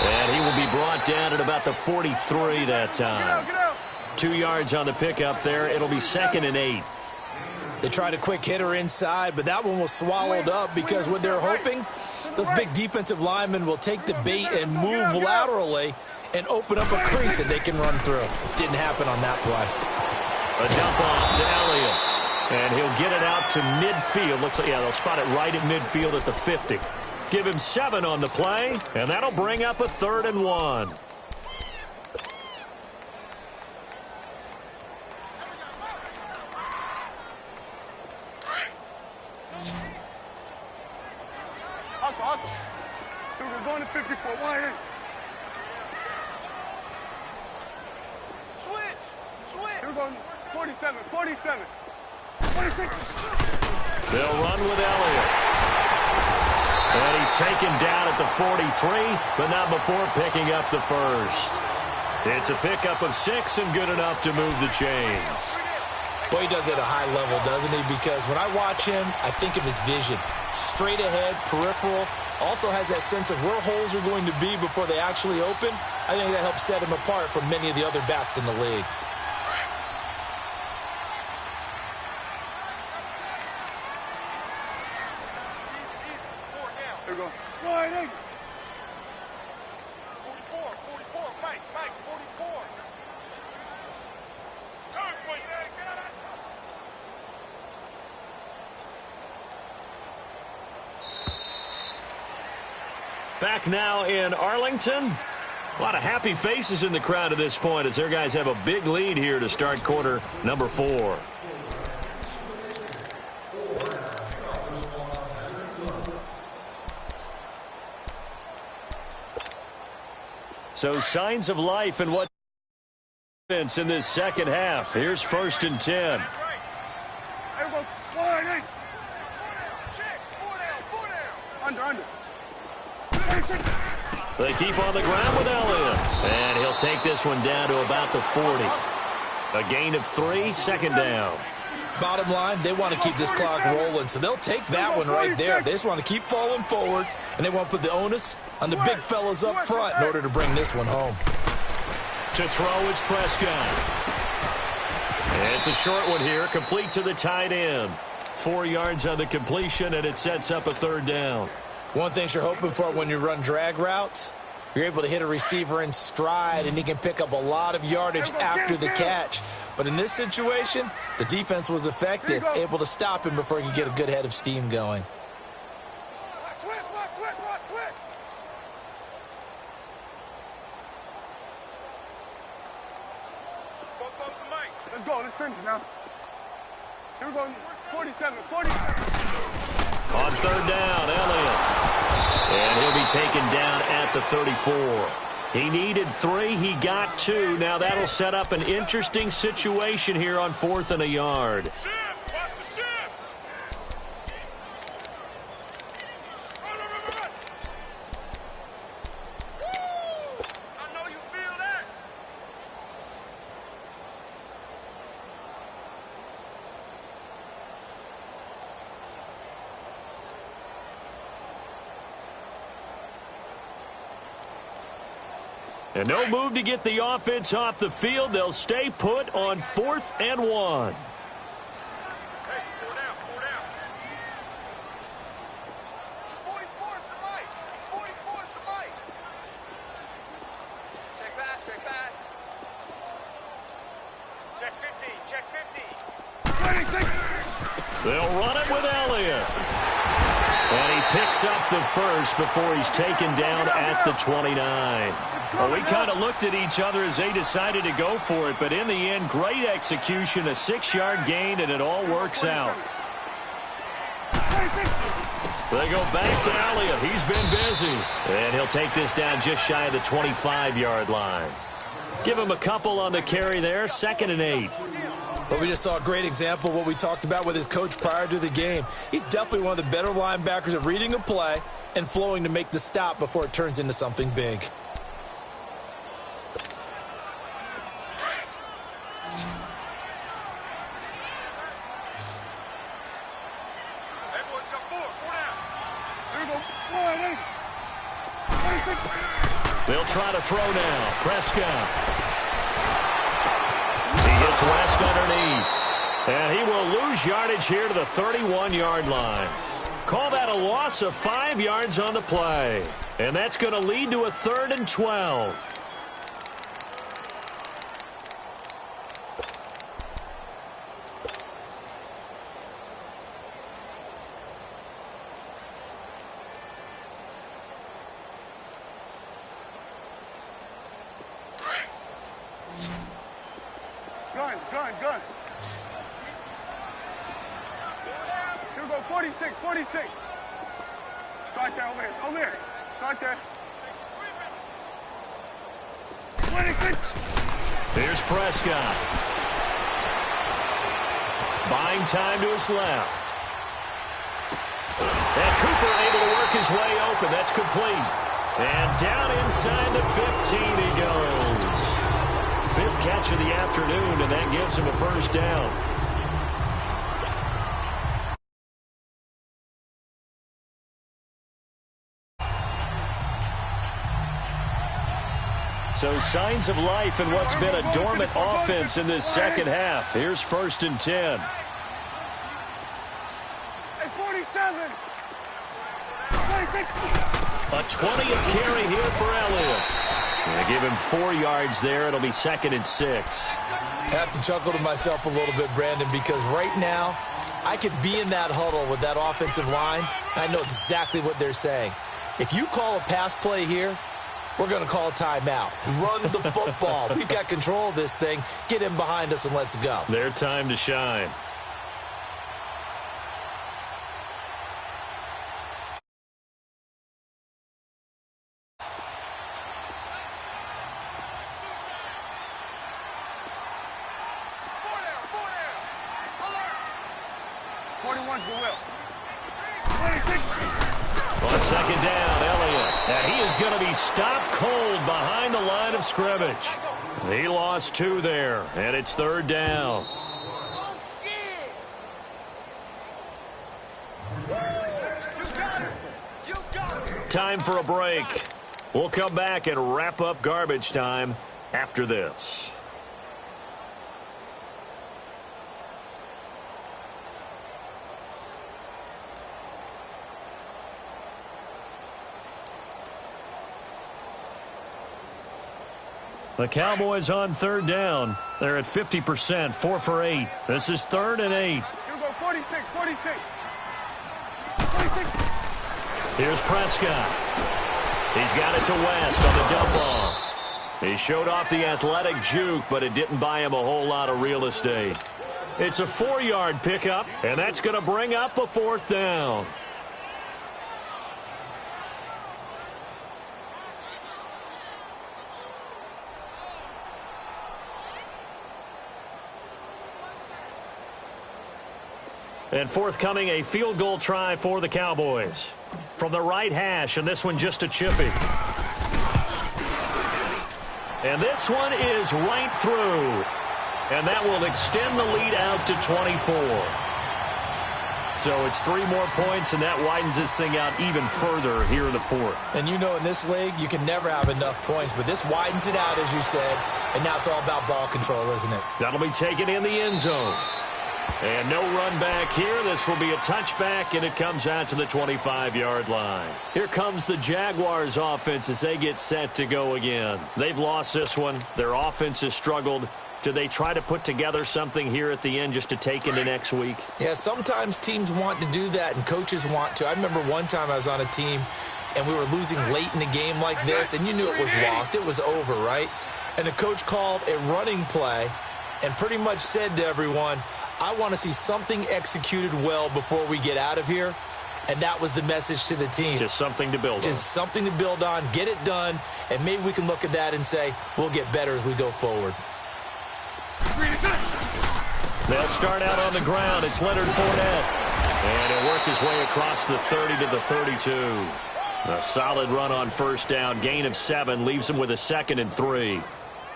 And he will be brought down at about the 43 that time. Get out. 2 yards on the pickup there. It'll be 2nd and 8. They tried a quick hitter inside, but that one was swallowed up because what they're hoping, those big defensive linemen will take the bait and move laterally and open up a crease that they can run through. Didn't happen on that play. A dump off to Elliott. And he'll get it out to midfield. Looks like, yeah, they'll spot it right at midfield at the 50. Give him 7 on the play, and that'll bring up a 3rd and 1. Awesome. Dude, we're going to 54. Why ain't? Switch. Here we go. 47. 26. They'll run with Elliott. And he's taken down at the 43, but not before picking up the first. It's a pickup of 6 and good enough to move the chains. Boy, he does it at a high level, doesn't he? Because when I watch him, I think of his vision. Straight ahead, peripheral. Also has that sense of where holes are going to be before they actually open. I think that helps set him apart from many of the other backs in the league. Here we go. Why ain't? 44, Mike, 44. Back now in Arlington. A lot of happy faces in the crowd at this point as their guys have a big lead here to start quarter number 4. So signs of life in what in this second half. Here's 1st and 10. Under. They keep on the ground with Elliott. And he'll take this one down to about the 40. A gain of 3, second down. Bottom line, they want to keep this clock rolling, so they'll take that one right there. They just want to keep falling forward, and they want to put the onus on the big fellas up front in order to bring this one home. To throw is Prescott. It's a short one here, complete to the tight end. 4 yards on the completion, and it sets up a 3rd down. One thing you're hoping for when you run drag routes, you're able to hit a receiver in stride, and he can pick up a lot of yardage after the catch. But in this situation, the defense was effective, able to stop him before he could get a good head of steam going. Let's go. Let's finish now. Here we go. 47. On 3rd down, Elliott. And he'll be taken down at the 34. He needed 3. He got 2. Now that'll set up an interesting situation here on 4th and a yard. And no move to get the offense off the field. They'll stay put on 4th and 1. Hey, 4 down. 44's the mic. 44's the mic. Check pass. Check 50. They'll run it with Elliott. And he picks up the first before he's taken down at the 29. Well, we kind of looked at each other as they decided to go for it, but in the end, great execution, a 6-yard gain, and it all works out. They go back to Elliott. He's been busy. And he'll take this down just shy of the 25-yard line. Give him a couple on the carry there, 2nd and 8. But we just saw a great example of what we talked about with his coach prior to the game. He's definitely one of the better linebackers at reading a play and flowing to make the stop before it turns into something big. They'll try to throw now. Prescott. He hits West underneath. And he will lose yardage here to the 31-yard line. Call that a loss of 5 yards on the play. And that's going to lead to a 3rd and 12. Gun. Here we go, 46. Start there, over here. Start there. 26. Here's Prescott. Buying time to his left. And Cooper able to work his way open. That's complete. And down inside the 15 he goes. 5th catch of the afternoon, and that gives him a 1st down. So signs of life in what's been a dormant offense in this second half. Here's 1st and 10. Hey, 47. A 20th carry here for Elliott. They give him 4 yards there. It'll be 2nd and 6. I have to chuckle to myself a little bit, Brandon, because right now I could be in that huddle with that offensive line, and I know exactly what they're saying. If you call a pass play here, we're going to call a timeout. Run the football. We've got control of this thing. Get him behind us and let's go. Their time to shine. On second down, Elliott. And he is going to be stopped cold behind the line of scrimmage. He lost 2 there, and it's third down. Time for a break. We'll come back and wrap up garbage time after this. The Cowboys on third down. They're at 50%, 4 for 8. This is 3rd and 8. Here we go, 46, 46. 46. Here's Prescott. He's got it to West on the dump off. He showed off the athletic juke, but it didn't buy him a whole lot of real estate. It's a 4-yard pickup, and that's going to bring up a 4th down. And forthcoming, a field goal try for the Cowboys. From the right hash, and this one just a chippy. And this one is right through. And that will extend the lead out to 24. So it's 3 more points, and that widens this thing out even further here in the 4th. And you know in this league, you can never have enough points, but this widens it out, as you said, and now it's all about ball control, isn't it? That'll be taken in the end zone. And no run back here. This will be a touchback, and it comes out to the 25-yard line. Here comes the Jaguars offense as they get set to go again. They've lost this one. Their offense has struggled. Do they try to put together something here at the end just to take into next week? Yeah, sometimes teams want to do that, and coaches want to. I remember one time I was on a team, and we were losing late in the game like this, and you knew it was lost. It was over, right? And the coach called a running play and pretty much said to everyone, I want to see something executed well before we get out of here. And that was the message to the team. Just something to build on. Just something to build on, get it done, and maybe we can look at that and say, we'll get better as we go forward. They'll start out on the ground. It's Leonard Fournette. And he'll work his way across the 30 to the 32. A solid run on first down. Gain of 7 leaves him with a 2nd and 3.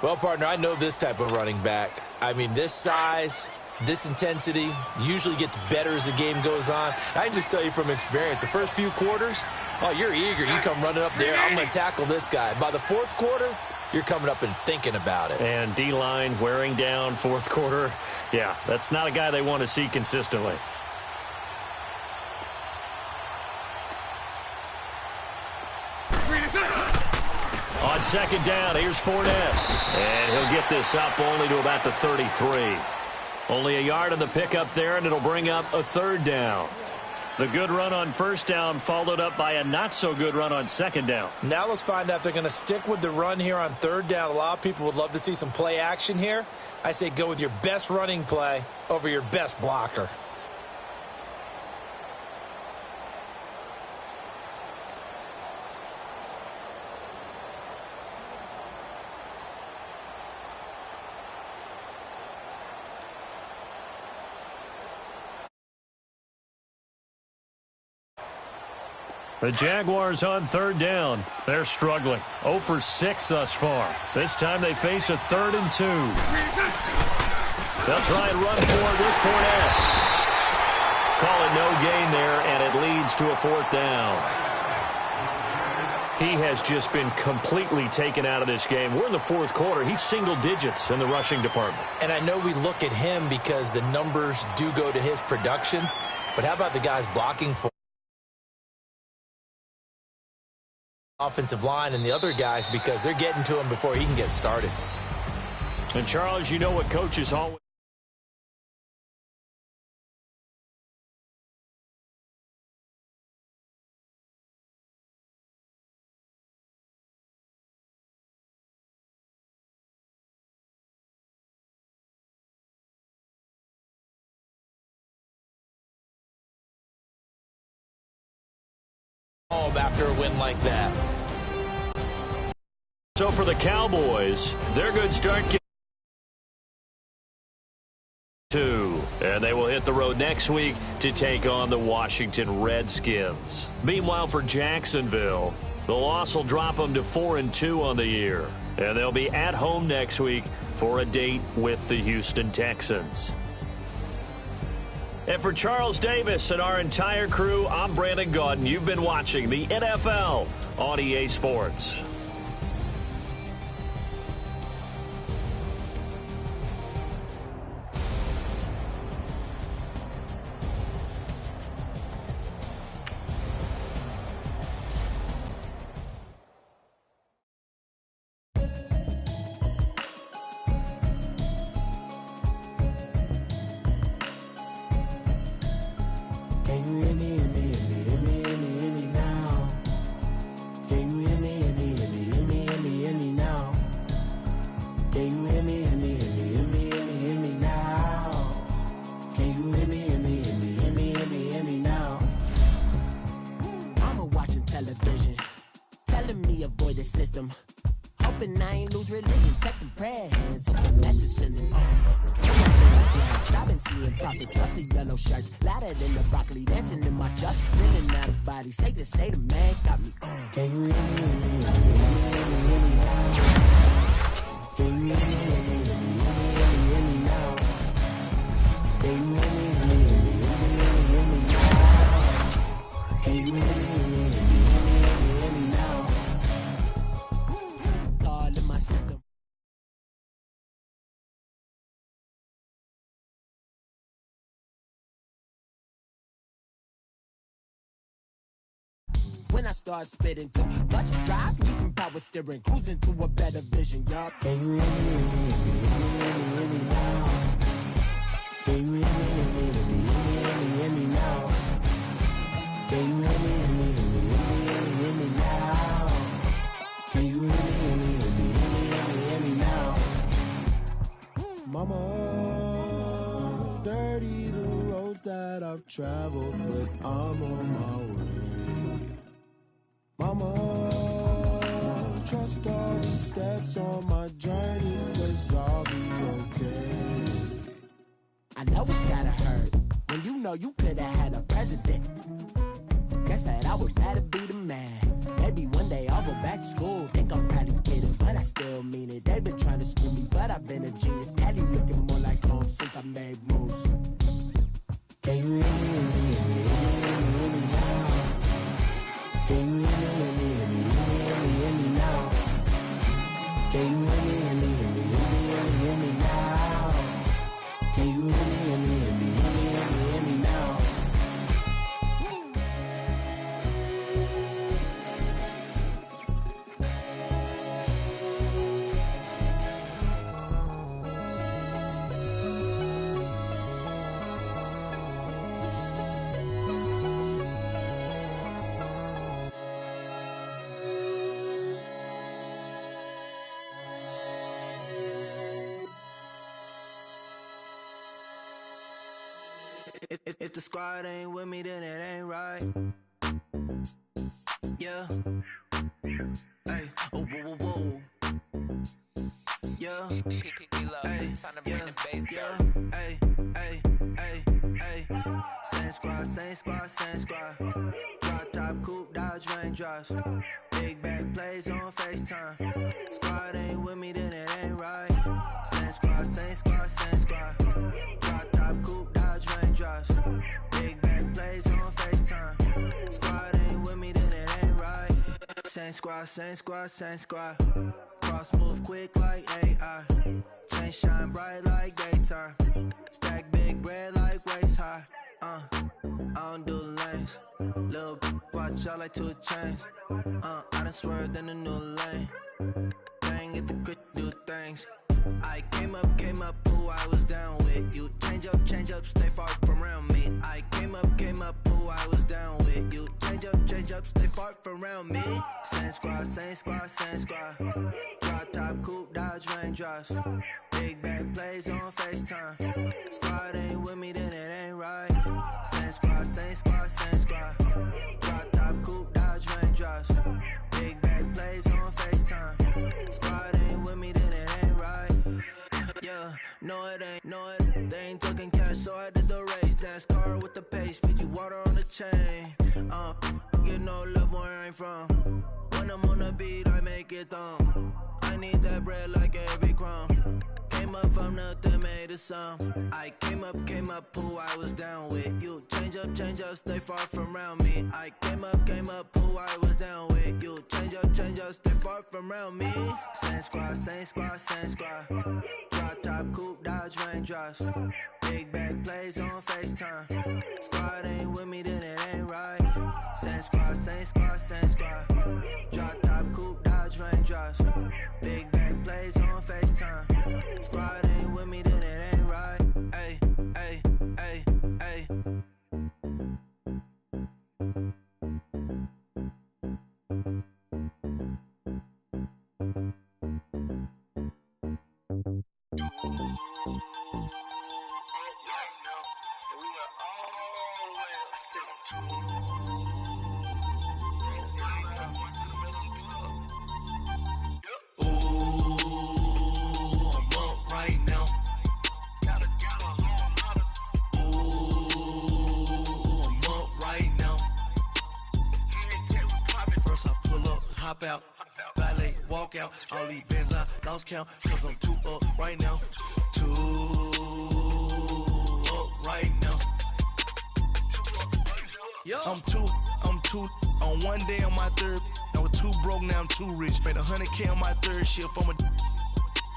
Well, partner, I know this type of running back. I mean, this size, this intensity usually gets better as the game goes on. I can just tell you from experience, the first few quarters, oh, you're eager. You come running up there, I'm going to tackle this guy. By the 4th quarter, you're coming up and thinking about it. And D-line wearing down 4th quarter. Yeah, that's not a guy they want to see consistently. On second down, here's Fournette. And he'll get this up only to about the 33. Only a yard on the pickup there, and it'll bring up a 3rd down. The good run on first down followed up by a not-so-good run on second down. Now let's find out if they're going to stick with the run here on 3rd down. A lot of people would love to see some play action here. I say go with your best running play over your best blocker. The Jaguars on 3rd down. They're struggling. 0 for 6 thus far. This time they face a 3rd and 2. They'll try and run for it with Fournette. Call it no gain there, and it leads to a 4th down. He has just been completely taken out of this game. We're in the 4th quarter. He's single digits in the rushing department. And I know we look at him because the numbers do go to his production. But how about the guys blocking for offensive line and the other guys, because they're getting to him before he can get started. And Charles, you know what coaches always After a win like that. So for the Cowboys, their good start two, and they will hit the road next week to take on the Washington Redskins. Meanwhile, for Jacksonville, the loss will drop them to 4-2 on the year, and they'll be at home next week for a date with the Houston Texans. And for Charles Davis and our entire crew, I'm Brandon Gaudin. You've been watching the NFL on EA Sports. When I start spitting too much drive, need some power steering, cruising to a better vision, y'all. Can you hear me, hear me now? Can you hear me now? Can you hear me now? Can you hear me now? Mama, dirty the roads that I've traveled, but I'm on my way. Mama, trust all the steps on my journey, 'cause I'll be okay. I know it's gotta hurt when you know you could've had a president. Guess that I would rather be the man. Maybe one day I'll go back to school. Think I'm probably kidding, but I still mean it. They've been trying to school me, but I've been a genius. Daddy looking more like home since I made moves. Can you hear me now? Can you hear me now? Can you hear me now? Can you hear me now? If the squad ain't with me, then it ain't right. Yeah. Hey. Oh, whoa, whoa, whoa. Yeah. Hey. Yeah. Yeah. Hey. Hey. Hey. Hey. Same squad, same squad, same squad. Drop top, coupe, Dodge raindrops. Big bag plays on FaceTime. Squad ain't with me, then it ain't right. Same squad, same squad, same squad. Drop top, coupe, Dodge raindrops. Big bag plays on FaceTime. Squad ain't with me, then it ain't right. Same squad, same squad, same squad. Cross move quick like AI. Chain shine bright like daytime. Stack big bread like waist high. I don't do lanes. Little watch out like 2 chains. I done swerved in a new lane. Dang at the crit, do things. I came up, who I was down with. You change up, stay far from around me. I came up, who I was down with. You change up, stay far from around me. Same squad, same squad, same squad. Drop top, coupe, Dodge raindrops. Big bag plays on FaceTime. Squad ain't with me, then it ain't right. Same squad, same squad, same squad. Drop top, coupe, Dodge no it ain't, no it. They ain't talking cash, so I did the race. NASCAR with the pace, Fiji water on the chain. Get no love where I ain't from. When I'm on the beat, I make it thumb. I need that bread like every crumb. Came up from nothing, made a sum. I came up, who I was down with. You change up, stay far from around me. I came up, who I was down with. You change up, stay far from around me. Same squad, same squad, same squad. Drop top, coupe, Dodge raindrops. Big bag plays on FaceTime. Squad ain't with me, then it ain't right. Same squad, same squad, same squad. Drop top, coupe, Dodge raindrops. Big bag plays on FaceTime. Squad ain't with me, then it ain't right. Ay, ay, ay, ay. Out, valet, walk out, all these bands I lost count, cause I'm too up right now, too up right now. I'm too, on one day on my third, I was too broke, now I'm too rich, made 100K on my third shift, I'm a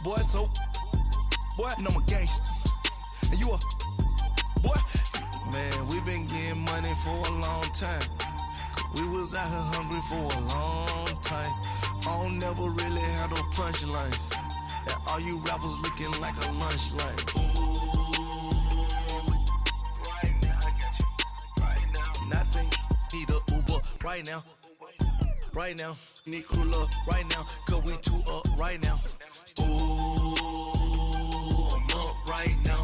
boy, so, boy, and I'm a gangster, and you a, boy, man, we been getting money for a long time. We was out here hungry for a long time. I don't never really had no punchlines. And all you rappers looking like a lunch line. Right now, I got you. Right now. Nothing. Need a Uber right now. Right now. Need crew love right now. Cause we too up right now. Ooh, I'm up right now.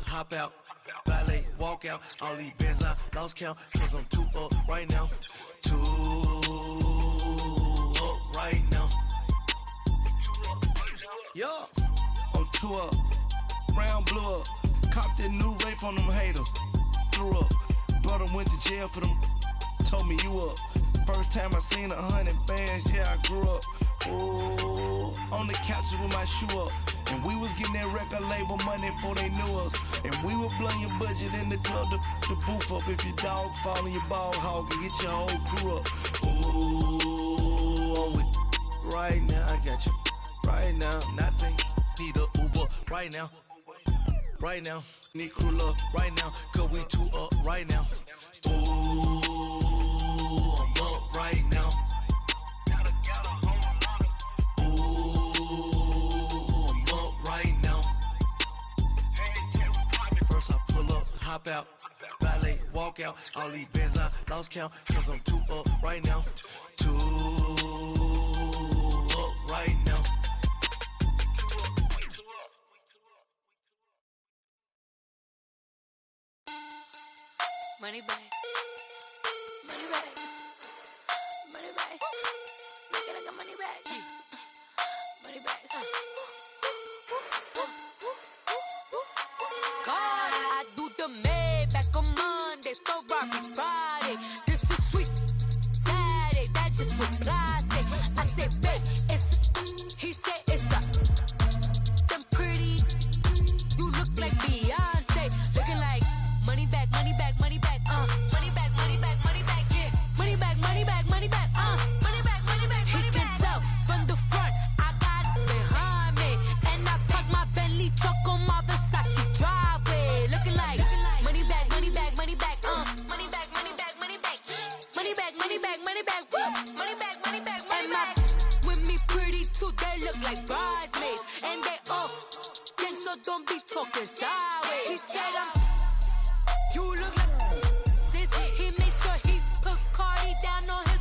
Hop out, valet, walk out, all these bands I lost count, cause I'm too up right now, too up right now. Yeah, I'm too up, round blew up, copped that new rape on them haters, threw up, brother went to jail for them, told me you up, first time I seen 100 bands, yeah I grew up, ooh, on the couches with my shoe up. And we was getting that record label money before they knew us. And we were blowing your budget in the club to boof up. If your dog fall in your ball hog and get your whole crew up. Ooh, I'm with right now, I got you. Right now, nothing. Need a Uber right now. Right now, need crew love right now. Cause we too up right now. Ooh, I'm up right now. Hop out, valet, walk out, all these bands I lost count, cause I'm too up right now, too up right now. Money back, money back, money back, make it like a money back, money back. God, I do the Maybach on Monday, Ferrari Friday. This is sweet Saturday, that's just what I say. I said, babe, it's, he said it's a, them pretty, you look like Beyonce, looking like money back, money back, money back, money back, money back, money back, yeah, money back, money back, money back, money back, money back, money back. He can tell from the front, I got it behind me, and I park my Bentley truck on my Versace driveway, looking like money back, money back, money back, money back, money back, money back, money back, money back, money back, woo, money back, money back, money back. With me pretty too, they look like bridesmaids, and they all gang, so don't be talking sideways. He said you look like this. He makes sure he put Cardi down on his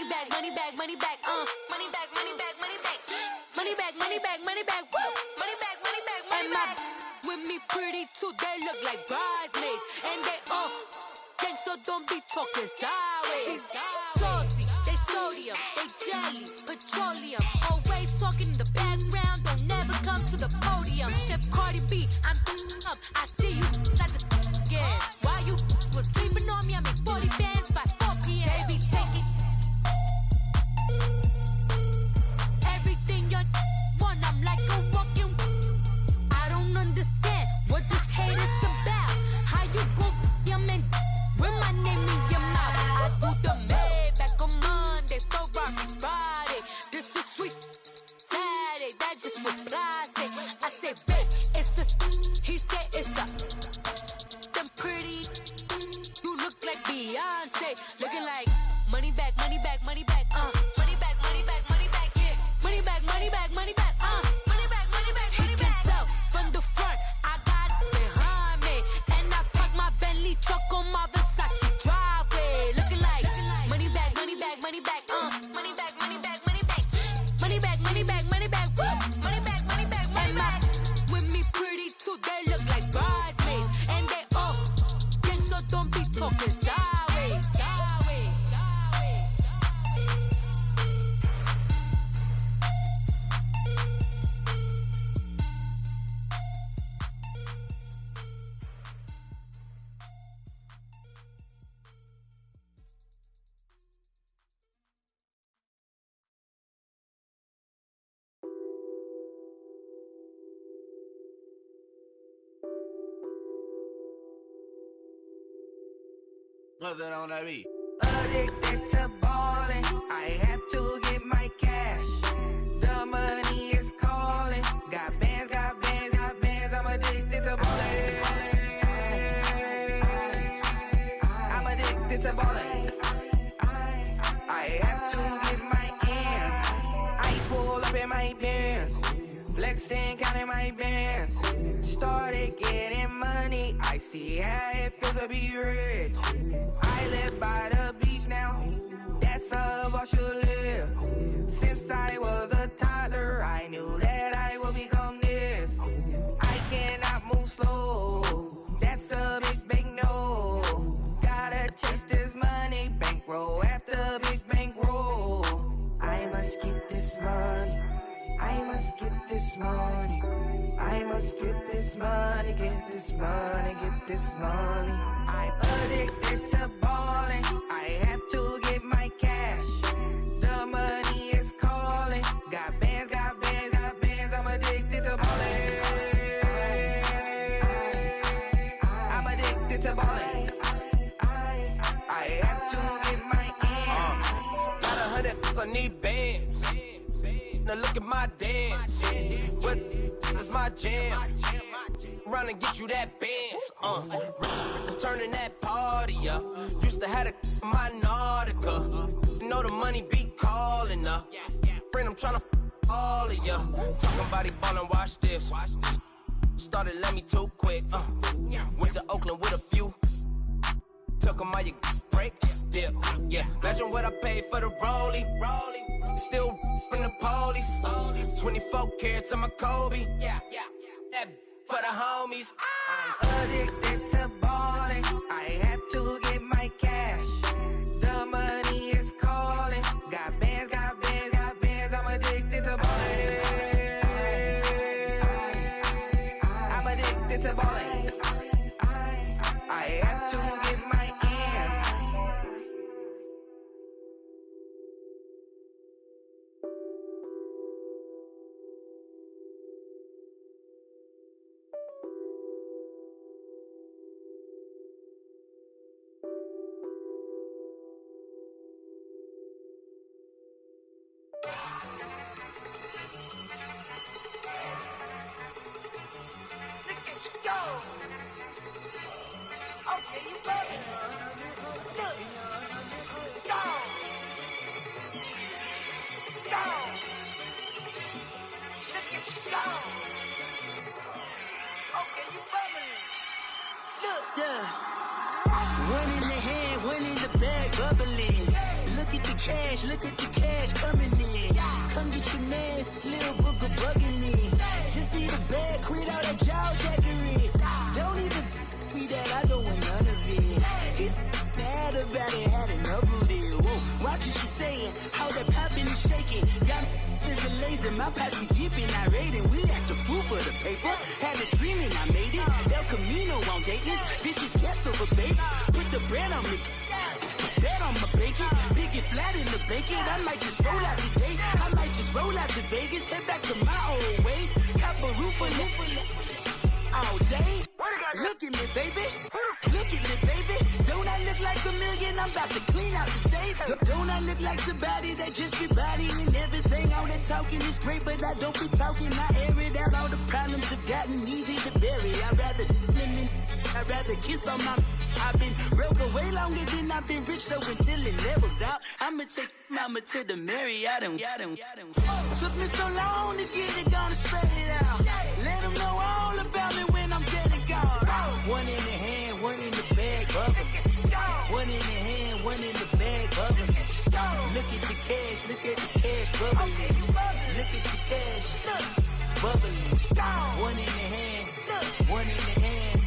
money back, money back, money back, money back, money back, money back, money back, money back, money back, woo, money back, money back, money back. With me pretty too, they look like bridesmaids, and they gang, so don't be talking sideways. Salty, they sodium, they jelly, petroleum. Always talking in the background, don't never come to the podium. Chef Cardi B, I'm up, I see you like the again. While you was sleeping on me, I make 40 bands by 4 p.m. They be taking everything you want, I'm like a walking. I don't understand what this hate is about. How you go, your man, with my name in your mouth. I do the Maybach on Monday, Ferrari Friday. This is sweet Saturday, that's just with plastic. I say, babe, it's a, he said it's a, them pretty, you look like Beyonce, looking like money back, money back, money back, money back, money back, money back, yeah, money back, money back, money back, money back, money back, money back. He can tell from the front, I got it behind me, and I park my Bentley truck on my Versace driveway, looking like money back, money back, money back, money back, money back, money back, money back, money back, money back, woo, money back, money back, money back. With me pretty too, they look like bridesmaids, and they all gang, so don't be talking sideways, sideways, sideways. Nothing on that beat. Addicted to ballin', I have to get my cash. The money is calling. Got bands, got bands, got bands. I'm addicted to ballin'. I'm addicted to ballin'. I have to get my ends. I pull up in my Benz, flexing, counting my bands. Started getting money, I see how it feels to be rich. I live by the beach now, that's how I should live. Since I was a toddler, I knew that I would become this. I cannot move slow, that's a big no. Gotta chase this money, bankroll after big bankroll. I must get this money, I must get this money. I must get this money, get this money, get this money. I'm addicted to ballin', I have to get my cash. The money is calling. Got bands, got bands, got bands. I'm addicted to ballin'. I'm addicted to ballin'. I have to get my ends. Got 100, I need bands. Now look at my dance. What is my jam? Run and get you that bands. Turning that party up. Used to have a my Nautica. You know the money be calling up. Friend, I'm tryna all of ya. Talking about he ballin', watch this. Started let me too quick. Went to Oakland with a few. Took 'em all you break. Yeah. Imagine what I paid for the rollie. Still from the police. 24 carats on my Kobe. Yeah. That for the homies. I'm addicted to ballin'. I have to get my cash. The money is calling. Got bands, got bands, got bands. I'm addicted to ballin'. I'm addicted to ballin'. I have to get my ends. Look at you go. Okay, you better. Look. Go. Go. Look at you go. Okay, you bumming. Look. Yeah. One in the hand, one in the bag, bubbling. Look at the cash coming in. Come get your man, Slim Booker bugging me. Just need a bag, quit all that jaw jackery. Don't even be that, I don't want none of it. He's mad about it, had enough of it. Whoa, watch what you saying, how that poppin' and shaking. Got is a lazy, my posse dipping, I raiding. We act a fool for the paper. Had a dream and I made it. El Camino on Dayton's, bitches guess over baby. Put the bread on me. Bet on my bacon, big and flat in the blanket. I might just roll out today. I might just roll out to Vegas, head back to my old ways. Cop a roof for all day. Look at me, baby. Look at me, baby. Don't I look like a million? I'm about to clean out the safe. Don't I look like somebody that just be bodying everything? All that talking is great, but I don't be talking. I air it out. All the problems have gotten easy to bury. I'd rather kiss on my. I've been broke way longer than I've been rich, so until it levels out, I'ma take mama to the Marriott and took me so long to get it, gonna spread it out. Let them know all about me when I'm dead and gone. One in the hand, one in the bag, bubbling. One in the hand, one in the bag, bubbling. Look at the cash, bubbling. Look at the cash, bubbling. One in the hand, one in the hand,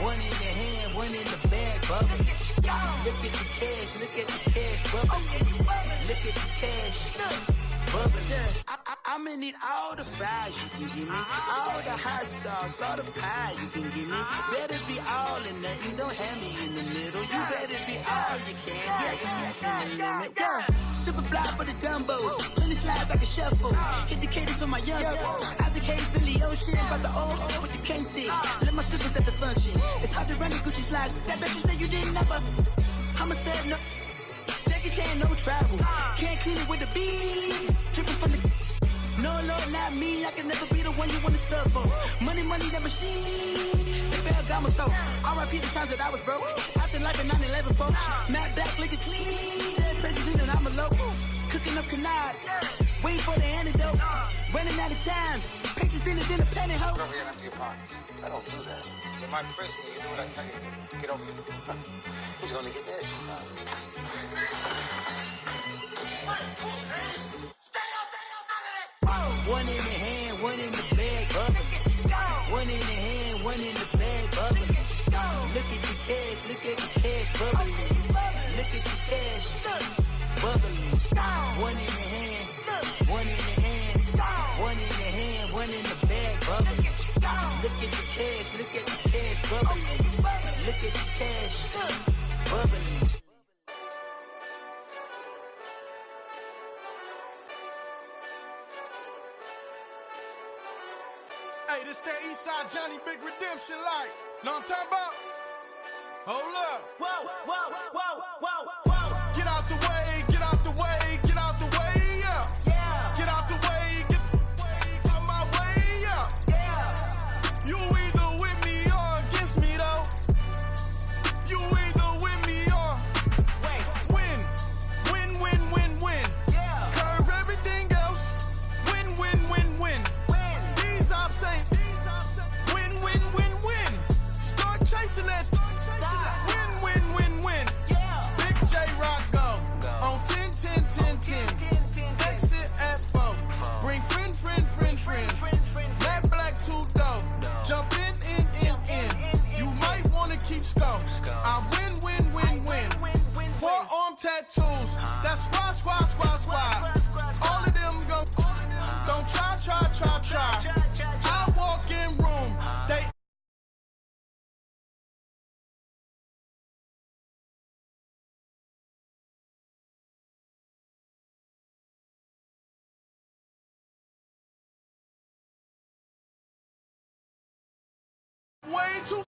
one in the hand, one in the bag, bubbling. Look at the cash, bubbling. Look at the cash, bubbling. I'ma need all the fries you can give me, all the hot sauce, all the pie you can give me. Better be all or nothing, don't have me in the middle. You better be all you can. Yeah. Super fly for the Dumbos, plenty slides like a shuffle. Hit the cadence on my young. Isaac Hayes, Billy Ocean, but the old with the cane stick. Let my slippers at the function. It's hard to run the Gucci slides. That bet you say you didn't never. I'm a stud, no. Jackie Chan, no travel. Can't clean it with the beat. Dripping from the. No, not me. I can never be the one you want to stuff for. Money, that machine. They fell down my stove. R.I.P. the times that I was broke. Acting like a 9/11 folks. Matte black, liquor clean. Dead presses in and I'm a local. Cooking up canard. Waiting for the antidote. Running out of time. Patience thinner than a penny hoe. Over here and empty your pockets. I don't do that. You might frisk me. You do what I tell you to. Get over here. Who's gonna get this? One in the hand, one in the bag, bubbling. One in the hand, one in the bag, bubbling. Look at the cash, bubbling. Look at the cash, bubbling. One in the hand, one in the hand, one in the hand, one in the bag, bubbling. Look at the cash, bubbling. Look at the cash, bubbling. Hey, this that Eastside Johnny Big Redemption like. Know what I'm talking about? Hold up. Whoa. Get out the way, get out the way, get out the way, yeah. Get out the way, get out my way, yeah. You either with me or against me, though. You either with me or win. Curve everything else. Win. These ops ain't win. Start chasing that. Win. Big J Rock go on 10. Exit at 4. Bring friends. Matte black 2 dough. Jump in. You might wanna keep scope. I win. Forearm tattoos. That's squad. All of them go. Don't try. I walk in room. They. Way too